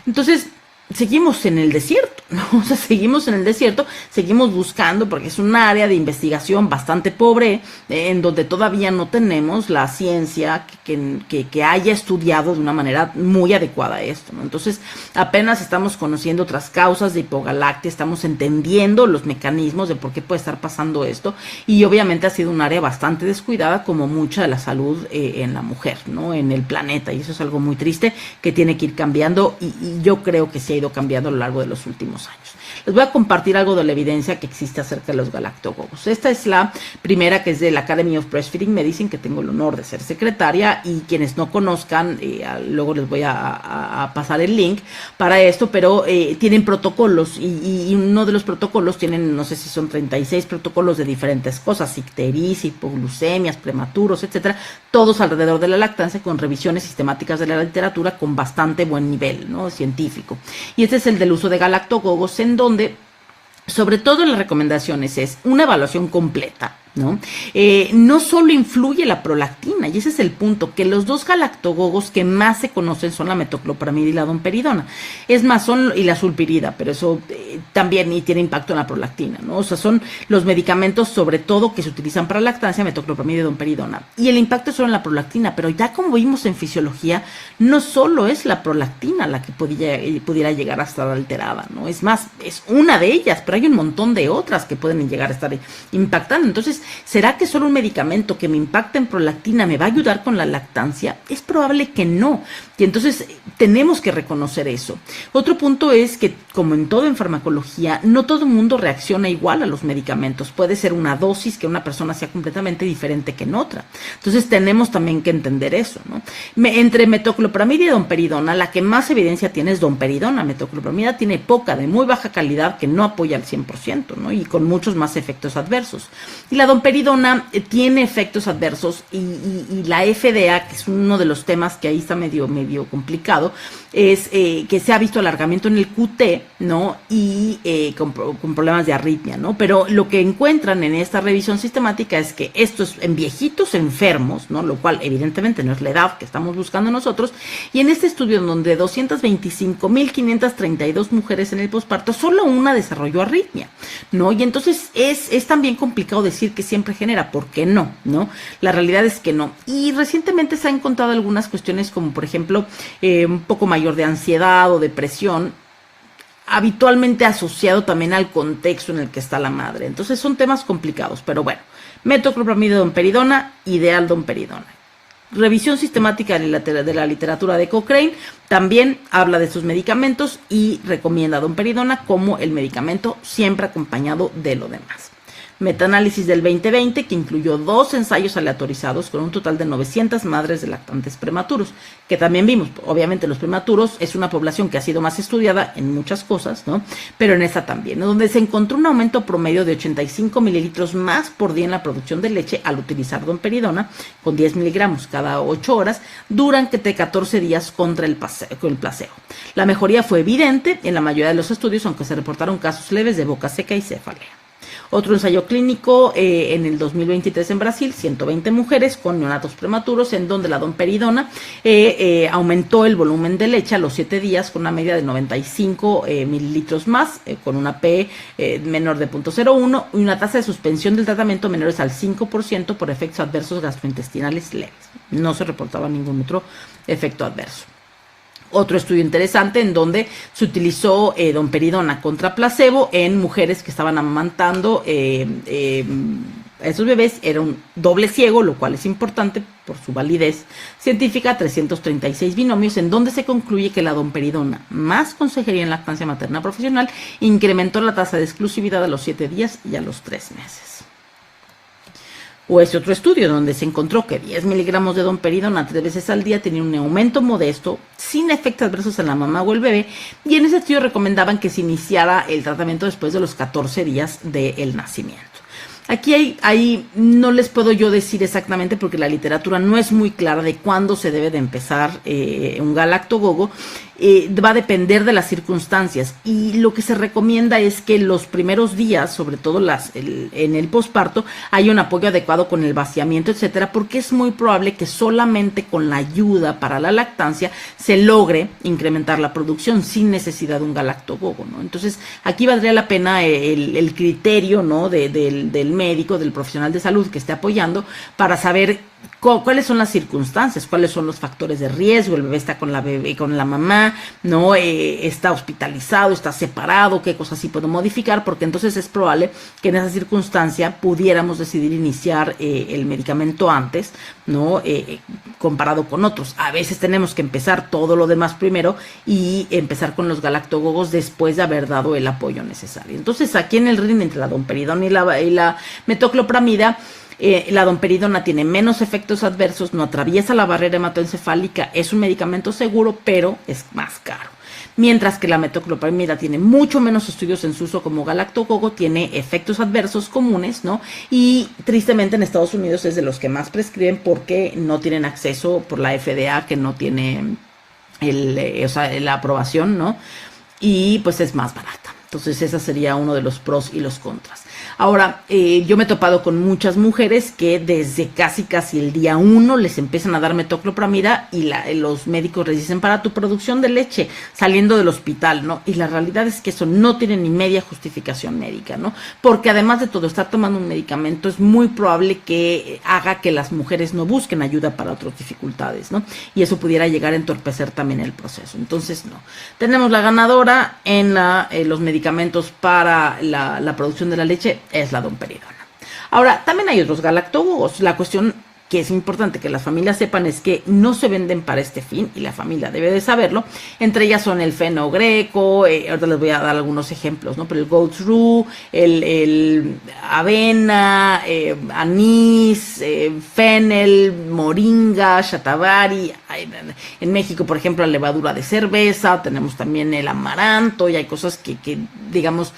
Entonces, seguimos en el desierto, ¿no? O sea, seguimos en el desierto, seguimos buscando, porque es un área de investigación bastante pobre, en donde todavía no tenemos la ciencia que haya estudiado de una manera muy adecuada esto, ¿no? Entonces, apenas estamos conociendo otras causas de hipogalactia, estamos entendiendo los mecanismos de por qué puede estar pasando esto, y obviamente ha sido un área bastante descuidada, como mucha de la salud en la mujer, ¿no? En el planeta, y eso es algo muy triste que tiene que ir cambiando, y yo creo que sí ha ido cambiando a lo largo de los últimos años. Les voy a compartir algo de la evidencia que existe acerca de los galactogogos. Esta es la primera, que es de la Academy of Breastfeeding Medicine, que tengo el honor de ser secretaria, y quienes no conozcan, luego les voy a pasar el link para esto, pero tienen protocolos, y uno de los protocolos tienen, no sé si son 36 protocolos de diferentes cosas, icteris, hipoglucemias, prematuros, etcétera, todos alrededor de la lactancia, con revisiones sistemáticas de la literatura con bastante buen nivel, ¿no?, científico. Y este es el del uso de galactogogos, en donde, sobre todo en las recomendaciones, es una evaluación completa, ¿no? No solo influye la prolactina, y ese es el punto, que los dos galactogogos que más se conocen son la metoclopramida y la domperidona. Es más, y la sulpirida, pero eso también y tiene impacto en la prolactina, ¿no? O sea, son los medicamentos sobre todo que se utilizan para lactancia, metoclopramida y domperidona. Y el impacto es solo en la prolactina, pero ya como vimos en fisiología, no solo es la prolactina la que pudiera llegar a estar alterada, ¿no? Es más, es una de ellas, pero hay un montón de otras que pueden llegar a estar impactando. Entonces, ¿será que solo un medicamento que me impacta en prolactina me va a ayudar con la lactancia? Es probable que no. Y entonces tenemos que reconocer eso. Otro punto es que, como en todo en farmacología, no todo el mundo reacciona igual a los medicamentos. Puede ser una dosis que una persona sea completamente diferente que en otra. Entonces tenemos también que entender eso, ¿no? Entre metoclopramida y domperidona, la que más evidencia tiene es domperidona. Metoclopramida tiene poca, de muy baja calidad, que no apoya al 100%, ¿no? Y con muchos más efectos adversos. Y la domperidona tiene efectos adversos, y la FDA, que es uno de los temas que ahí está medio complicado, es que se ha visto alargamiento en el QT, ¿no? Y con problemas de arritmia, ¿no? Pero lo que encuentran en esta revisión sistemática es que esto es en viejitos enfermos, ¿no? Lo cual evidentemente no es la edad que estamos buscando nosotros. Y en este estudio, en donde 225.532 mujeres en el posparto, solo una desarrolló arritmia, ¿no? Y entonces es también complicado decir que siempre genera. ¿Por qué no? ¿No? La realidad es que no. Y recientemente se han encontrado algunas cuestiones, como por ejemplo un poco mayor de ansiedad o depresión, habitualmente asociado también al contexto en el que está la madre. Entonces son temas complicados, pero bueno, metoclopramida y domperidona, ideal domperidona. Revisión sistemática de la literatura de Cochrane también habla de sus medicamentos y recomienda domperidona como el medicamento, siempre acompañado de lo demás. Metaanálisis del 2020, que incluyó 2 ensayos aleatorizados con un total de 900 madres de lactantes prematuros, que también vimos. Obviamente los prematuros es una población que ha sido más estudiada en muchas cosas, ¿no? Pero en esta también, ¿no?, donde se encontró un aumento promedio de 85 mililitros más por día en la producción de leche al utilizar domperidona con 10 miligramos cada 8 horas durante 14 días contra el placebo. La mejoría fue evidente en la mayoría de los estudios, aunque se reportaron casos leves de boca seca y cefalea. Otro ensayo clínico en el 2023 en Brasil, 120 mujeres con neonatos prematuros, en donde la domperidona aumentó el volumen de leche a los 7 días con una media de 95 mililitros más, con una P menor de 0.01 y una tasa de suspensión del tratamiento menores al 5% por efectos adversos gastrointestinales leves. No se reportaba ningún otro efecto adverso. Otro estudio interesante en donde se utilizó domperidona contra placebo en mujeres que estaban amamantando a esos bebés. Era un doble ciego, lo cual es importante por su validez científica, 336 binomios, en donde se concluye que la domperidona más consejería en lactancia materna profesional incrementó la tasa de exclusividad a los 7 días y a los 3 meses. O ese otro estudio donde se encontró que 10 miligramos de domperidona 3 veces al día tenía un aumento modesto, sin efectos adversos en la mamá o el bebé, y en ese estudio recomendaban que se iniciara el tratamiento después de los 14 días del nacimiento. Aquí hay, no les puedo yo decir exactamente porque la literatura no es muy clara de cuándo se debe de empezar un galactogogo. Va a depender de las circunstancias, y lo que se recomienda es que los primeros días, sobre todo en el posparto, haya un apoyo adecuado con el vaciamiento, etcétera, porque es muy probable que solamente con la ayuda para la lactancia se logre incrementar la producción sin necesidad de un galactogogo, ¿no? Entonces aquí valdría la pena el criterio, ¿no?, del médico, del profesional de salud que esté apoyando, para saber ¿Cuáles son las circunstancias? ¿Cuáles son los factores de riesgo? El bebé está con la bebé, con la mamá, ¿no? Está hospitalizado, está separado, qué cosas sí puedo modificar, porque entonces es probable que en esa circunstancia pudiéramos decidir iniciar el medicamento antes, ¿no? Comparado con otros. A veces tenemos que empezar todo lo demás primero y empezar con los galactogogos después de haber dado el apoyo necesario. Entonces, aquí en el RIN, entre la domperidona y la metoclopramida, la domperidona tiene menos efectos adversos, no atraviesa la barrera hematoencefálica, es un medicamento seguro, pero es más caro. Mientras que la metoclopramida tiene mucho menos estudios en su uso como galactogogo, tiene efectos adversos comunes, ¿no? Y tristemente en Estados Unidos es de los que más prescriben porque no tienen acceso por la FDA, que no tiene la aprobación, ¿no? Y pues es más barata. Entonces ese sería uno de los pros y los contras. Ahora, yo me he topado con muchas mujeres que desde casi el día 1 les empiezan a dar metoclopramida y los médicos les dicen para tu producción de leche saliendo del hospital, ¿no? Y la realidad es que eso no tiene ni media justificación médica, ¿no? Porque además de todo, estar tomando un medicamento es muy probable que haga que las mujeres no busquen ayuda para otras dificultades, ¿no? Y eso pudiera llegar a entorpecer también el proceso. Entonces, no. Tenemos la ganadora en los medicamentos para la producción de la leche, es la domperidona. Ahora, también hay otros galactogogos. La cuestión que es importante que las familias sepan es que no se venden para este fin y la familia debe de saberlo. Entre ellas son el fenogreco, ahorita les voy a dar algunos ejemplos, ¿no? Pero el goat's roux, el avena, anís, fennel, moringa, shatavari. En México, por ejemplo, la levadura de cerveza, tenemos también el amaranto y hay cosas que digamos,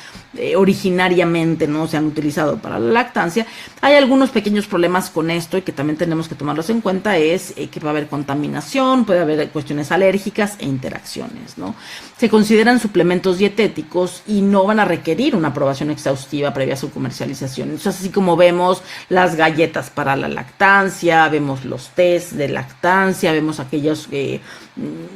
originariamente no se han utilizado para la lactancia. Hay algunos pequeños problemas con esto y que también tenemos que tomarlos en cuenta, es que va a haber contaminación, puede haber cuestiones alérgicas e interacciones, ¿no? Se consideran suplementos dietéticos y no van a requerir una aprobación exhaustiva previa a su comercialización. Eso es así como vemos las galletas para la lactancia, vemos los tés de lactancia, vemos aquellos,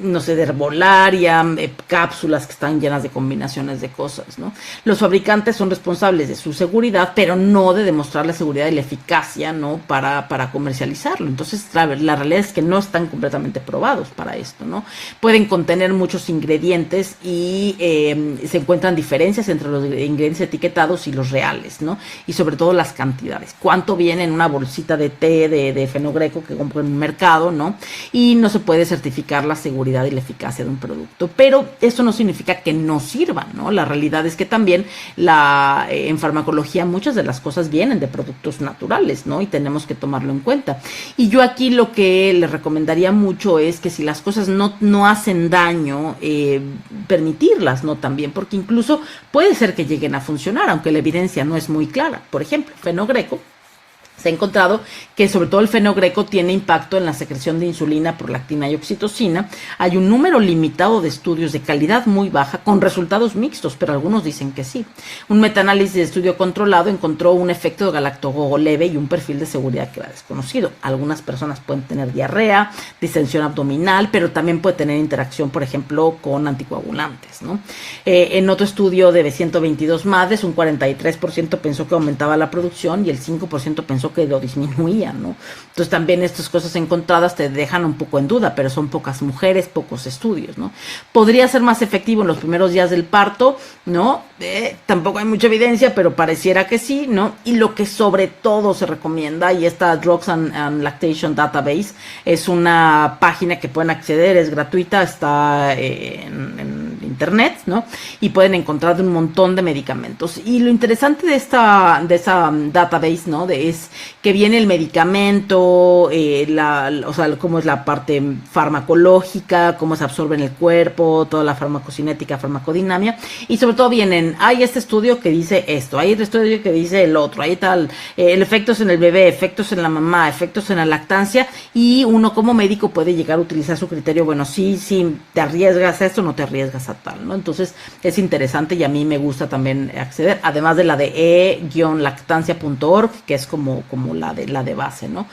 no sé, de herbolaria, cápsulas que están llenas de combinaciones de cosas, ¿no? Los fabricantes son responsables de su seguridad, pero no de demostrar la seguridad y la eficacia, ¿no? Para comercializarlo. Entonces, la realidad es que no están completamente probados para esto, ¿no? Pueden contener muchos ingredientes y se encuentran diferencias entre los ingredientes etiquetados y los reales, ¿no? Y sobre todo las cantidades. ¿Cuánto viene en una bolsita de té de fenogreco que compro en un mercado, ¿no? Y no se puede certificar la seguridad y la eficacia de un producto. Pero eso no significa que no sirvan, ¿no? La realidad es que también en farmacología muchas de las cosas vienen de productos naturales, ¿no? Y tenemos que tomarlo en cuenta. Y yo aquí lo que les recomendaría mucho es que si las cosas no hacen daño, permitirlas, ¿no? También, porque incluso puede ser que lleguen a funcionar, aunque la evidencia no es muy clara. Por ejemplo, fenogreco. Se ha encontrado que sobre todo el fenogreco tiene impacto en la secreción de insulina, prolactina y oxitocina. Hay un número limitado de estudios de calidad muy baja con resultados mixtos, pero algunos dicen que sí. Un metaanálisis de estudio controlado encontró un efecto de galactogogo leve y un perfil de seguridad que era desconocido. Algunas personas pueden tener diarrea, distensión abdominal, pero también puede tener interacción, por ejemplo, con anticoagulantes, ¿no? En otro estudio de 122 madres, un 43% pensó que aumentaba la producción y el 5% pensó que lo disminuía, ¿no? Entonces también estas cosas encontradas te dejan un poco en duda, pero son pocas mujeres, pocos estudios, ¿no? Podría ser más efectivo en los primeros días del parto, ¿no? Tampoco hay mucha evidencia, pero pareciera que sí, ¿no? Y lo que sobre todo se recomienda, y esta Drugs and Lactation Database es una página que pueden acceder, es gratuita, está en internet, ¿no? Y pueden encontrar un montón de medicamentos. Y lo interesante de esa database, ¿no? Es que viene el medicamento, o sea, cómo es la parte farmacológica, cómo se absorbe en el cuerpo, toda la farmacocinética, farmacodinamia, y sobre todo vienen, hay este estudio que dice esto, hay este estudio que dice el otro, hay tal, el efectos en el bebé, efectos en la mamá, efectos en la lactancia, y uno como médico puede llegar a utilizar su criterio, bueno, sí, te arriesgas a esto, no te arriesgas a tal, ¿no? Entonces es interesante y a mí me gusta también acceder, además de la de e-lactancia.org, que es como la de base, ¿no?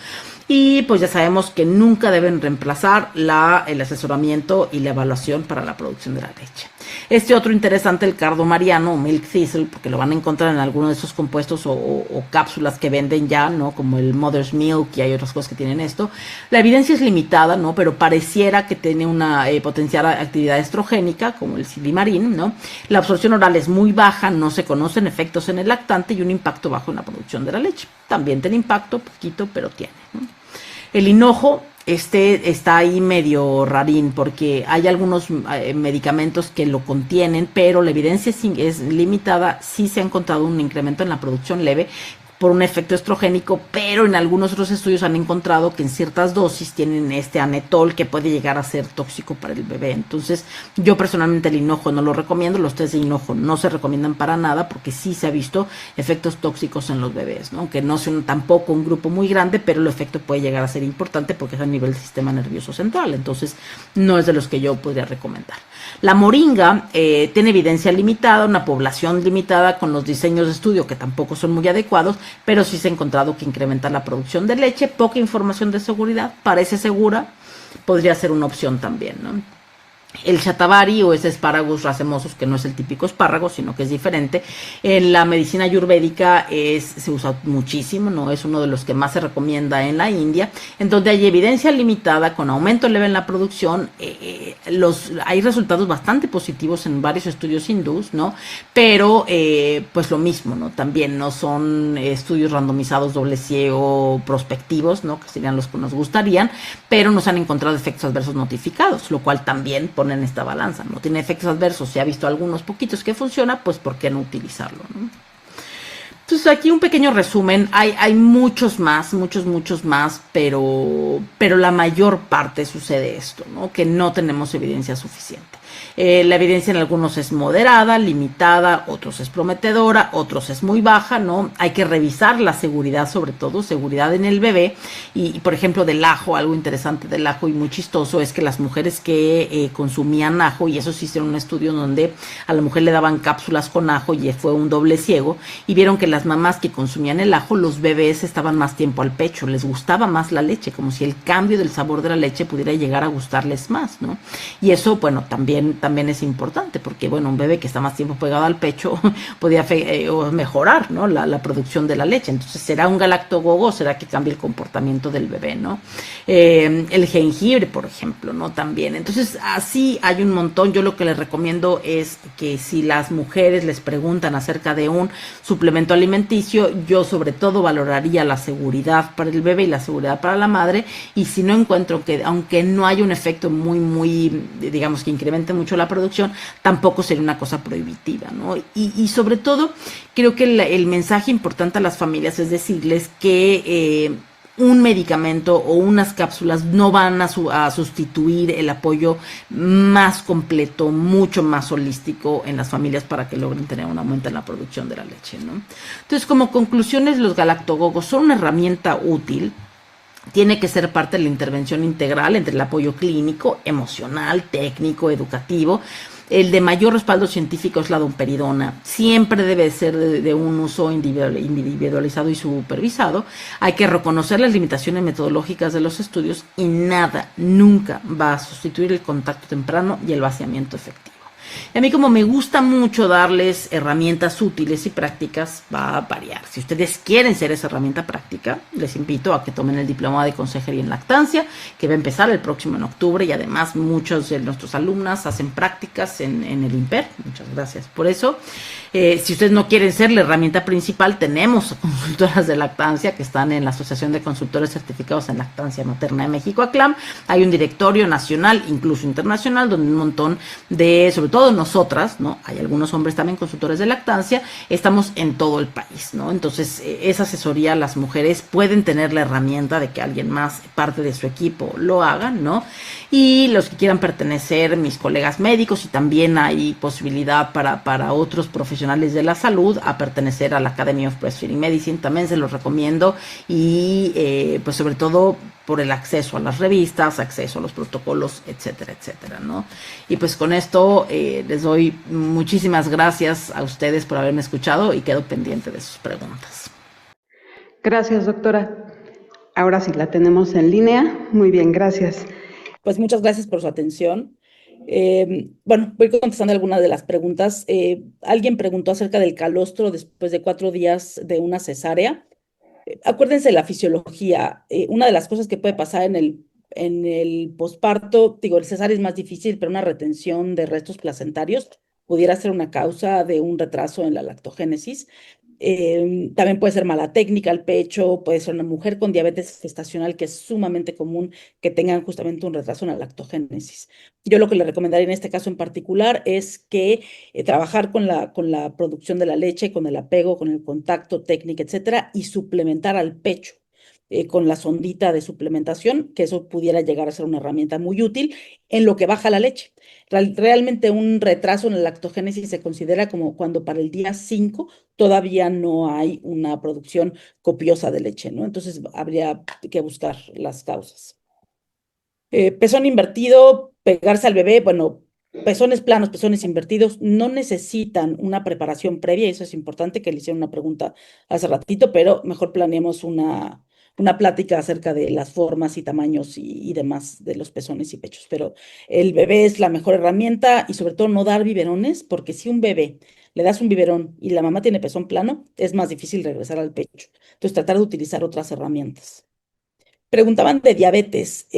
Y pues ya sabemos que nunca deben reemplazar el asesoramiento y la evaluación para la producción de la leche. Este otro interesante, el cardo mariano o milk thistle, porque lo van a encontrar en alguno de esos compuestos o cápsulas que venden ya, ¿no? Como el Mother's Milk, y hay otras cosas que tienen esto. La evidencia es limitada, ¿no? Pero pareciera que tiene una potencial actividad estrogénica, como el silimarín, ¿no? La absorción oral es muy baja, no se conocen efectos en el lactante y un impacto bajo en la producción de la leche. También tiene impacto, poquito, pero tiene, ¿no? El hinojo está ahí medio rarín porque hay algunos medicamentos que lo contienen, pero la evidencia es limitada. Sí se ha encontrado un incremento en la producción leve por un efecto estrogénico, pero en algunos otros estudios han encontrado que en ciertas dosis tienen este anetol que puede llegar a ser tóxico para el bebé. Entonces, yo personalmente el hinojo no lo recomiendo, los test de hinojo no se recomiendan para nada porque sí se ha visto efectos tóxicos en los bebés, ¿no? Aunque no son tampoco un grupo muy grande, pero el efecto puede llegar a ser importante porque es a nivel del sistema nervioso central. Entonces, no es de los que yo podría recomendar. La moringa tiene evidencia limitada, una población limitada con los diseños de estudio que tampoco son muy adecuados, pero sí se ha encontrado que incrementa la producción de leche. Poca información de seguridad, parece segura, podría ser una opción también, ¿no? El shatavari o ese espáragos racemosos, que no es el típico espárrago, sino que es diferente, en la medicina ayurvédica se usa muchísimo, ¿no? Es uno de los que más se recomienda en la India, en donde hay evidencia limitada con aumento leve en la producción. Hay resultados bastante positivos en varios estudios hindús, ¿no? Pero pues lo mismo, ¿no? También no son estudios randomizados doble ciego prospectivos, ¿no? Que serían los que nos gustarían, pero nos han encontrado efectos adversos notificados, lo cual también pone en esta balanza. No tiene efectos adversos, se ha visto algunos poquitos que funciona, pues ¿por qué no utilizarlo, no? Entonces aquí un pequeño resumen, hay muchos más, pero la mayor parte sucede esto, ¿no? Que no tenemos evidencia suficiente. La evidencia en algunos es moderada, limitada, otros es prometedora, otros es muy baja, ¿no? Hay que revisar la seguridad, sobre todo seguridad en el bebé. Y por ejemplo, del ajo, algo interesante del ajo y muy chistoso es que las mujeres que consumían ajo, y eso sí hicieron un estudio donde a la mujer le daban cápsulas con ajo y fue un doble ciego, y vieron que las mamás que consumían el ajo, los bebés estaban más tiempo al pecho, les gustaba más la leche, como si el cambio del sabor de la leche pudiera llegar a gustarles más, ¿no? Y eso, bueno, también es importante porque, bueno, un bebé que está más tiempo pegado al pecho podría mejorar, ¿no? La producción de la leche. Entonces, ¿será un galactogogo o será que cambie el comportamiento del bebé, ¿no? El jengibre, por ejemplo, ¿no? También. Entonces, así hay un montón. Yo lo que les recomiendo es que si las mujeres les preguntan acerca de un suplemento alimenticio, yo sobre todo valoraría la seguridad para el bebé y la seguridad para la madre, y si no encuentro que, aunque no haya un efecto muy, digamos, que incremente mucho la producción, tampoco sería una cosa prohibitiva, ¿no? Y sobre todo, creo que el mensaje importante a las familias es decirles que un medicamento o unas cápsulas no van a sustituir el apoyo más completo, mucho más holístico en las familias para que logren tener un aumento en la producción de la leche, ¿no? Entonces, como conclusiones, los galactogogos son una herramienta útil. Tiene que ser parte de la intervención integral entre el apoyo clínico, emocional, técnico, educativo. El de mayor respaldo científico es la domperidona. Siempre debe ser de un uso individualizado y supervisado. Hay que reconocer las limitaciones metodológicas de los estudios y nada, nunca va a sustituir el contacto temprano y el vaciamiento efectivo. Y a mí, como me gusta mucho darles herramientas útiles y prácticas, va a variar. Si ustedes quieren ser esa herramienta práctica, les invito a que tomen el diploma de consejería en lactancia, que va a empezar el próximo en octubre, y además muchos de nuestros alumnas hacen prácticas en el IMPER. Muchas gracias por eso. Si ustedes no quieren ser la herramienta principal, tenemos consultoras de lactancia que están en la Asociación de Consultores Certificados en Lactancia Materna de México, ACLAM. Hay un directorio nacional, incluso internacional, donde un montón de, sobre todo nosotras, ¿no? Hay algunos hombres también consultores de lactancia, estamos en todo el país, ¿no? Entonces, esa asesoría, las mujeres pueden tener la herramienta de que alguien más, parte de su equipo, lo hagan, ¿no? Y los que quieran pertenecer, mis colegas médicos, y también hay posibilidad para otros profesionales de la salud a pertenecer a la Academy of Breastfeeding Medicine, también se los recomiendo, y pues sobre todo por el acceso a las revistas, acceso a los protocolos, etcétera, etcétera, ¿no? Y pues con esto les doy muchísimas gracias a ustedes por haberme escuchado y quedo pendiente de sus preguntas. Gracias, doctora. Ahora sí la tenemos en línea. Muy bien, gracias. Pues muchas gracias por su atención. Bueno, voy contestando algunas de las preguntas. Alguien preguntó acerca del calostro después de 4 días de una cesárea. Acuérdense de la fisiología. Una de las cosas que puede pasar en el posparto, digo, el cesárea es más difícil, pero una retención de restos placentarios pudiera ser una causa de un retraso en la lactogénesis. También puede ser mala técnica al pecho, puede ser una mujer con diabetes gestacional, que es sumamente común que tengan justamente un retraso en la lactogénesis. Yo lo que le recomendaría en este caso en particular es que trabajar con la producción de la leche, con el apego, con el contacto, técnica, etcétera, y suplementar al pecho. Con la sondita de suplementación, que eso pudiera llegar a ser una herramienta muy útil en lo que baja la leche. Realmente un retraso en la lactogénesis se considera como cuando para el día 5 todavía no hay una producción copiosa de leche, ¿no? Entonces habría que buscar las causas. Pezón invertido, pegarse al bebé, bueno, pezones planos, pezones invertidos, no necesitan una preparación previa, y eso es importante, que le hicieron una pregunta hace ratito, pero mejor planeemos una plática acerca de las formas y tamaños y demás de los pezones y pechos. Pero el bebé es la mejor herramienta y sobre todo no dar biberones, porque si un bebé le das un biberón y la mamá tiene pezón plano, es más difícil regresar al pecho. Entonces tratar de utilizar otras herramientas. Preguntaban de diabetes.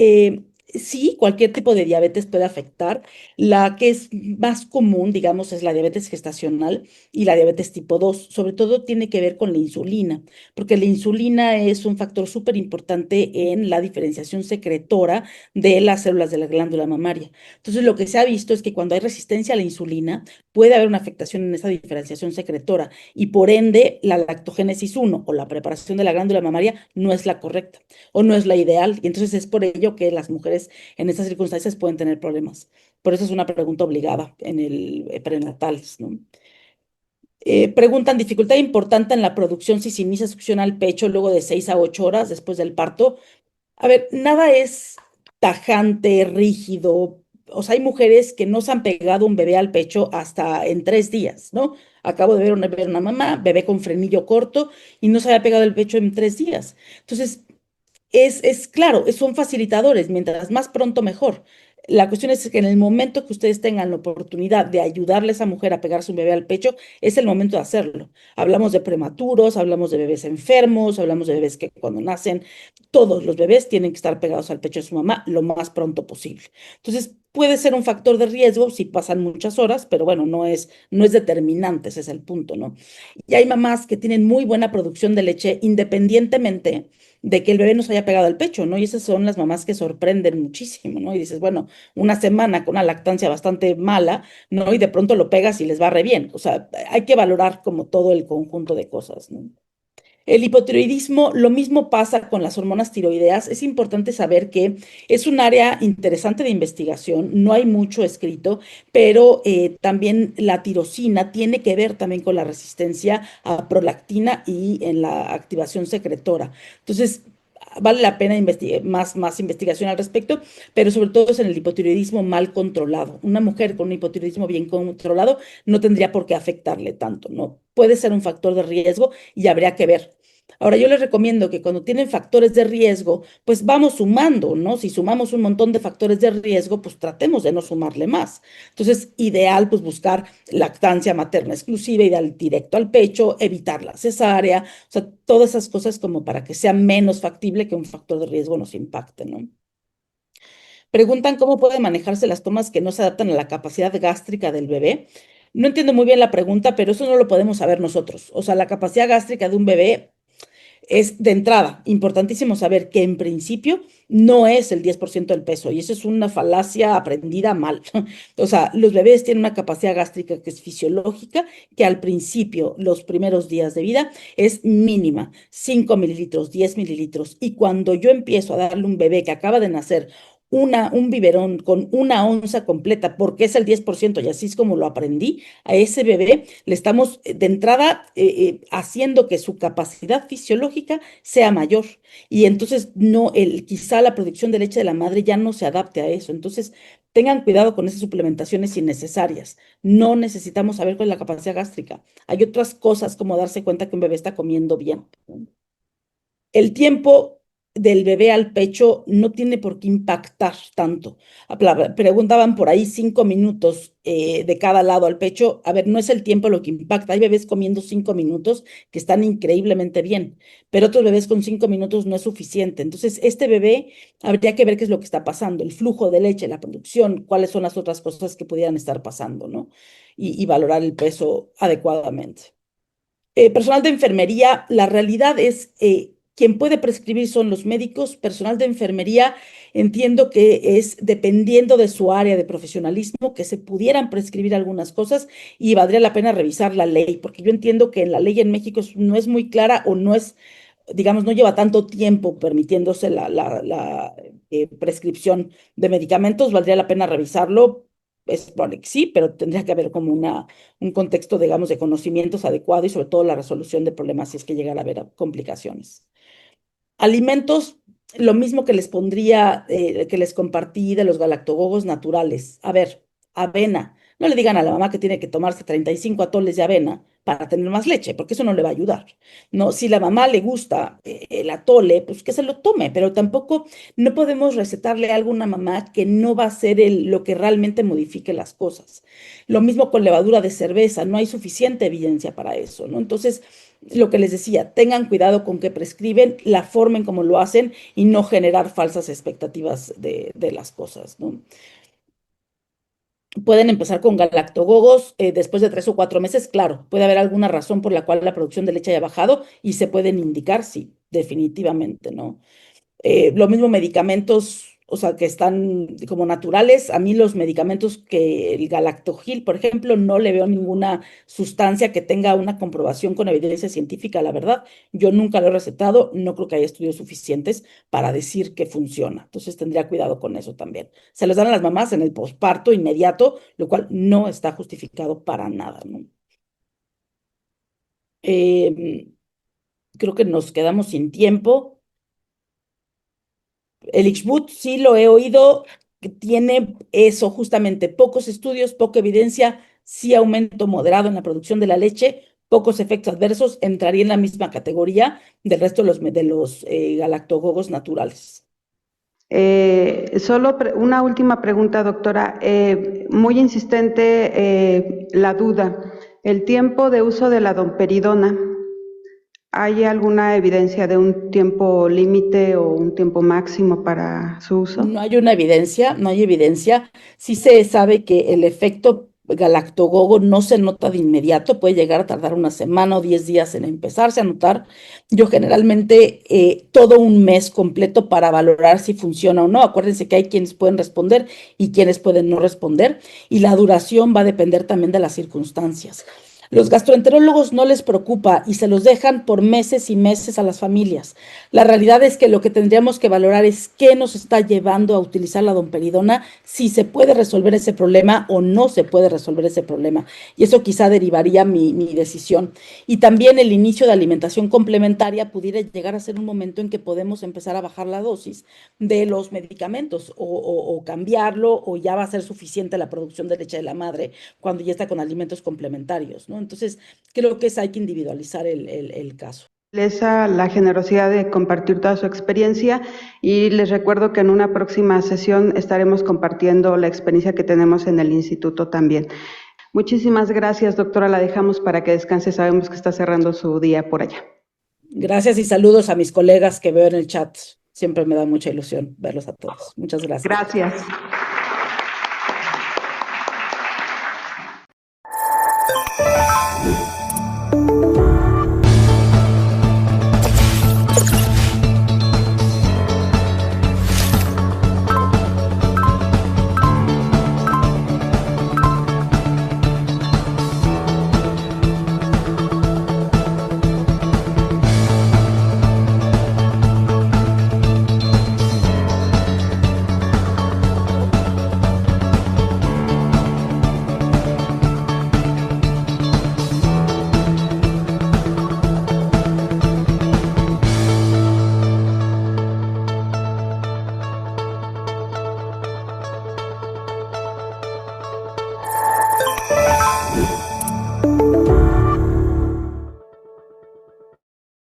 Sí, cualquier tipo de diabetes puede afectar. La que es más común, digamos, es la diabetes gestacional y la diabetes tipo 2. Sobre todo tiene que ver con la insulina, porque la insulina es un factor súper importante en la diferenciación secretora de las células de la glándula mamaria. Entonces, lo que se ha visto es que cuando hay resistencia a la insulina, puede haber una afectación en esa diferenciación secretora y por ende la lactogénesis uno o la preparación de la glándula mamaria no es la correcta o no es la ideal. Y entonces es por ello que las mujeres en estas circunstancias pueden tener problemas. Por eso es una pregunta obligada en el prenatal, ¿no? Preguntan, dificultad importante en la producción si se inicia succión al pecho luego de 6 a 8 horas después del parto. A ver, nada es tajante, rígido. O sea, hay mujeres que no se han pegado un bebé al pecho hasta en 3 días, ¿no? Acabo de ver una mamá, bebé con frenillo corto, y no se había pegado el pecho en 3 días. Entonces, es claro, son facilitadores, mientras más pronto mejor. La cuestión es que en el momento que ustedes tengan la oportunidad de ayudarle a esa mujer a pegarse un bebé al pecho, es el momento de hacerlo. Hablamos de prematuros, hablamos de bebés enfermos, hablamos de bebés que cuando nacen, todos los bebés tienen que estar pegados al pecho de su mamá lo más pronto posible. Entonces, puede ser un factor de riesgo si pasan muchas horas, pero bueno, no es determinante, ese es el punto, ¿no? Y hay mamás que tienen muy buena producción de leche independientemente de que el bebé no se haya pegado al pecho, ¿no? Y esas son las mamás que sorprenden muchísimo, ¿no? Y dices, bueno, una semana con una lactancia bastante mala, ¿no? Y de pronto lo pegas y les va re bien. O sea, hay que valorar como todo el conjunto de cosas, ¿no? El hipotiroidismo, lo mismo pasa con las hormonas tiroideas. Es importante saber que es un área interesante de investigación, no hay mucho escrito, pero también la tirosina tiene que ver también con la resistencia a prolactina y en la activación secretora. Entonces, vale la pena más investigación al respecto, pero sobre todo es en el hipotiroidismo mal controlado. Una mujer con un hipotiroidismo bien controlado no tendría por qué afectarle tanto, ¿no? Puede ser un factor de riesgo y habría que ver. Ahora, yo les recomiendo que cuando tienen factores de riesgo, pues vamos sumando, ¿no? Si sumamos un montón de factores de riesgo, pues tratemos de no sumarle más. Entonces, ideal, pues buscar lactancia materna exclusiva, ideal directo al pecho, evitar la cesárea, o sea, todas esas cosas como para que sea menos factible que un factor de riesgo nos impacte, ¿no? Preguntan cómo pueden manejarse las tomas que no se adaptan a la capacidad gástrica del bebé. No entiendo muy bien la pregunta, pero eso no lo podemos saber nosotros. O sea, la capacidad gástrica de un bebé es de entrada importantísimo saber que en principio no es el 10% del peso y eso es una falacia aprendida mal. O sea, los bebés tienen una capacidad gástrica que es fisiológica, que al principio, los primeros días de vida, es mínima, 5 mililitros, 10 mililitros. Y cuando yo empiezo a darle un bebé que acaba de nacer, un biberón con 1 onza completa, porque es el 10% y así es como lo aprendí, a ese bebé le estamos de entrada haciendo que su capacidad fisiológica sea mayor. Y entonces no, quizá la producción de leche de la madre ya no se adapte a eso. Entonces, tengan cuidado con esas suplementaciones innecesarias. No necesitamos saber cuál es la capacidad gástrica. Hay otras cosas como darse cuenta que un bebé está comiendo bien. El tiempo del bebé al pecho no tiene por qué impactar tanto. Preguntaban por ahí 5 minutos de cada lado al pecho. A ver, no es el tiempo lo que impacta. Hay bebés comiendo 5 minutos que están increíblemente bien, pero otros bebés con 5 minutos no es suficiente. Entonces, este bebé habría que ver qué es lo que está pasando, el flujo de leche, la producción, cuáles son las otras cosas que pudieran estar pasando, ¿no? Y valorar el peso adecuadamente. Personal de enfermería, la realidad es, quien puede prescribir son los médicos. Personal de enfermería, entiendo que es dependiendo de su área de profesionalismo, que se pudieran prescribir algunas cosas y valdría la pena revisar la ley, porque yo entiendo que la ley en México no es muy clara o no es, digamos, no lleva tanto tiempo permitiéndose la prescripción de medicamentos. Valdría la pena revisarlo. Es probable que sí, pero tendría que haber como un contexto, digamos, de conocimientos adecuado y sobre todo la resolución de problemas si es que llegara a haber complicaciones. Alimentos, lo mismo que les pondría, que les compartí de los galactogogos naturales. A ver, avena. No le digan a la mamá que tiene que tomarse 35 atoles de avena para tener más leche, porque eso no le va a ayudar. No, si la mamá le gusta el atole, pues que se lo tome, pero tampoco no podemos recetarle algo a una mamá que no va a ser lo que realmente modifique las cosas. Lo mismo con levadura de cerveza, no hay suficiente evidencia para eso, ¿no? Entonces, lo que les decía, tengan cuidado con que prescriben, la forma en cómo lo hacen y no generar falsas expectativas de las cosas, ¿no? Pueden empezar con galactogogos después de 3 o 4 meses, claro, puede haber alguna razón por la cual la producción de leche haya bajado y se pueden indicar, sí, definitivamente, ¿no? Lo mismo medicamentos, o sea, que están como naturales. A mí los medicamentos que el Galactogil, por ejemplo, no le veo ninguna sustancia que tenga una comprobación con evidencia científica, la verdad. Yo nunca lo he recetado, no creo que haya estudios suficientes para decir que funciona. Entonces tendría cuidado con eso también. Se los dan a las mamás en el posparto inmediato, lo cual no está justificado para nada, ¿no? Em, Creo que nos quedamos sin tiempo. El Ixbut sí lo he oído, que tiene eso justamente, pocos estudios, poca evidencia, sí aumento moderado en la producción de la leche, pocos efectos adversos, entraría en la misma categoría del resto de los galactogogos naturales. Solo una última pregunta, doctora. Muy insistente la duda. El tiempo de uso de la domperidona. ¿Hay alguna evidencia de un tiempo límite o un tiempo máximo para su uso? No hay una evidencia, no hay evidencia. Sí se sabe que el efecto galactogogo no se nota de inmediato, puede llegar a tardar una semana o 10 días en empezarse a notar. Yo generalmente todo un mes completo para valorar si funciona o no. Acuérdense que hay quienes pueden responder y quienes pueden no responder, y la duración va a depender también de las circunstancias. Los gastroenterólogos no les preocupa y se los dejan por meses y meses a las familias. La realidad es que lo que tendríamos que valorar es qué nos está llevando a utilizar la domperidona, si se puede resolver ese problema o no se puede resolver ese problema. Y eso quizá derivaría mi decisión. Y también el inicio de alimentación complementaria pudiera llegar a ser un momento en que podemos empezar a bajar la dosis de los medicamentos o cambiarlo, o ya va a ser suficiente la producción de leche de la madre cuando ya está con alimentos complementarios, ¿no? Entonces, creo que hay que individualizar el caso. La generosidad de compartir toda su experiencia, y les recuerdo que en una próxima sesión estaremos compartiendo la experiencia que tenemos en el instituto también. Muchísimas gracias, doctora. La dejamos para que descanse. Sabemos que está cerrando su día por allá. Gracias y saludos a mis colegas que veo en el chat. Siempre me da mucha ilusión verlos a todos. Muchas gracias. Gracias.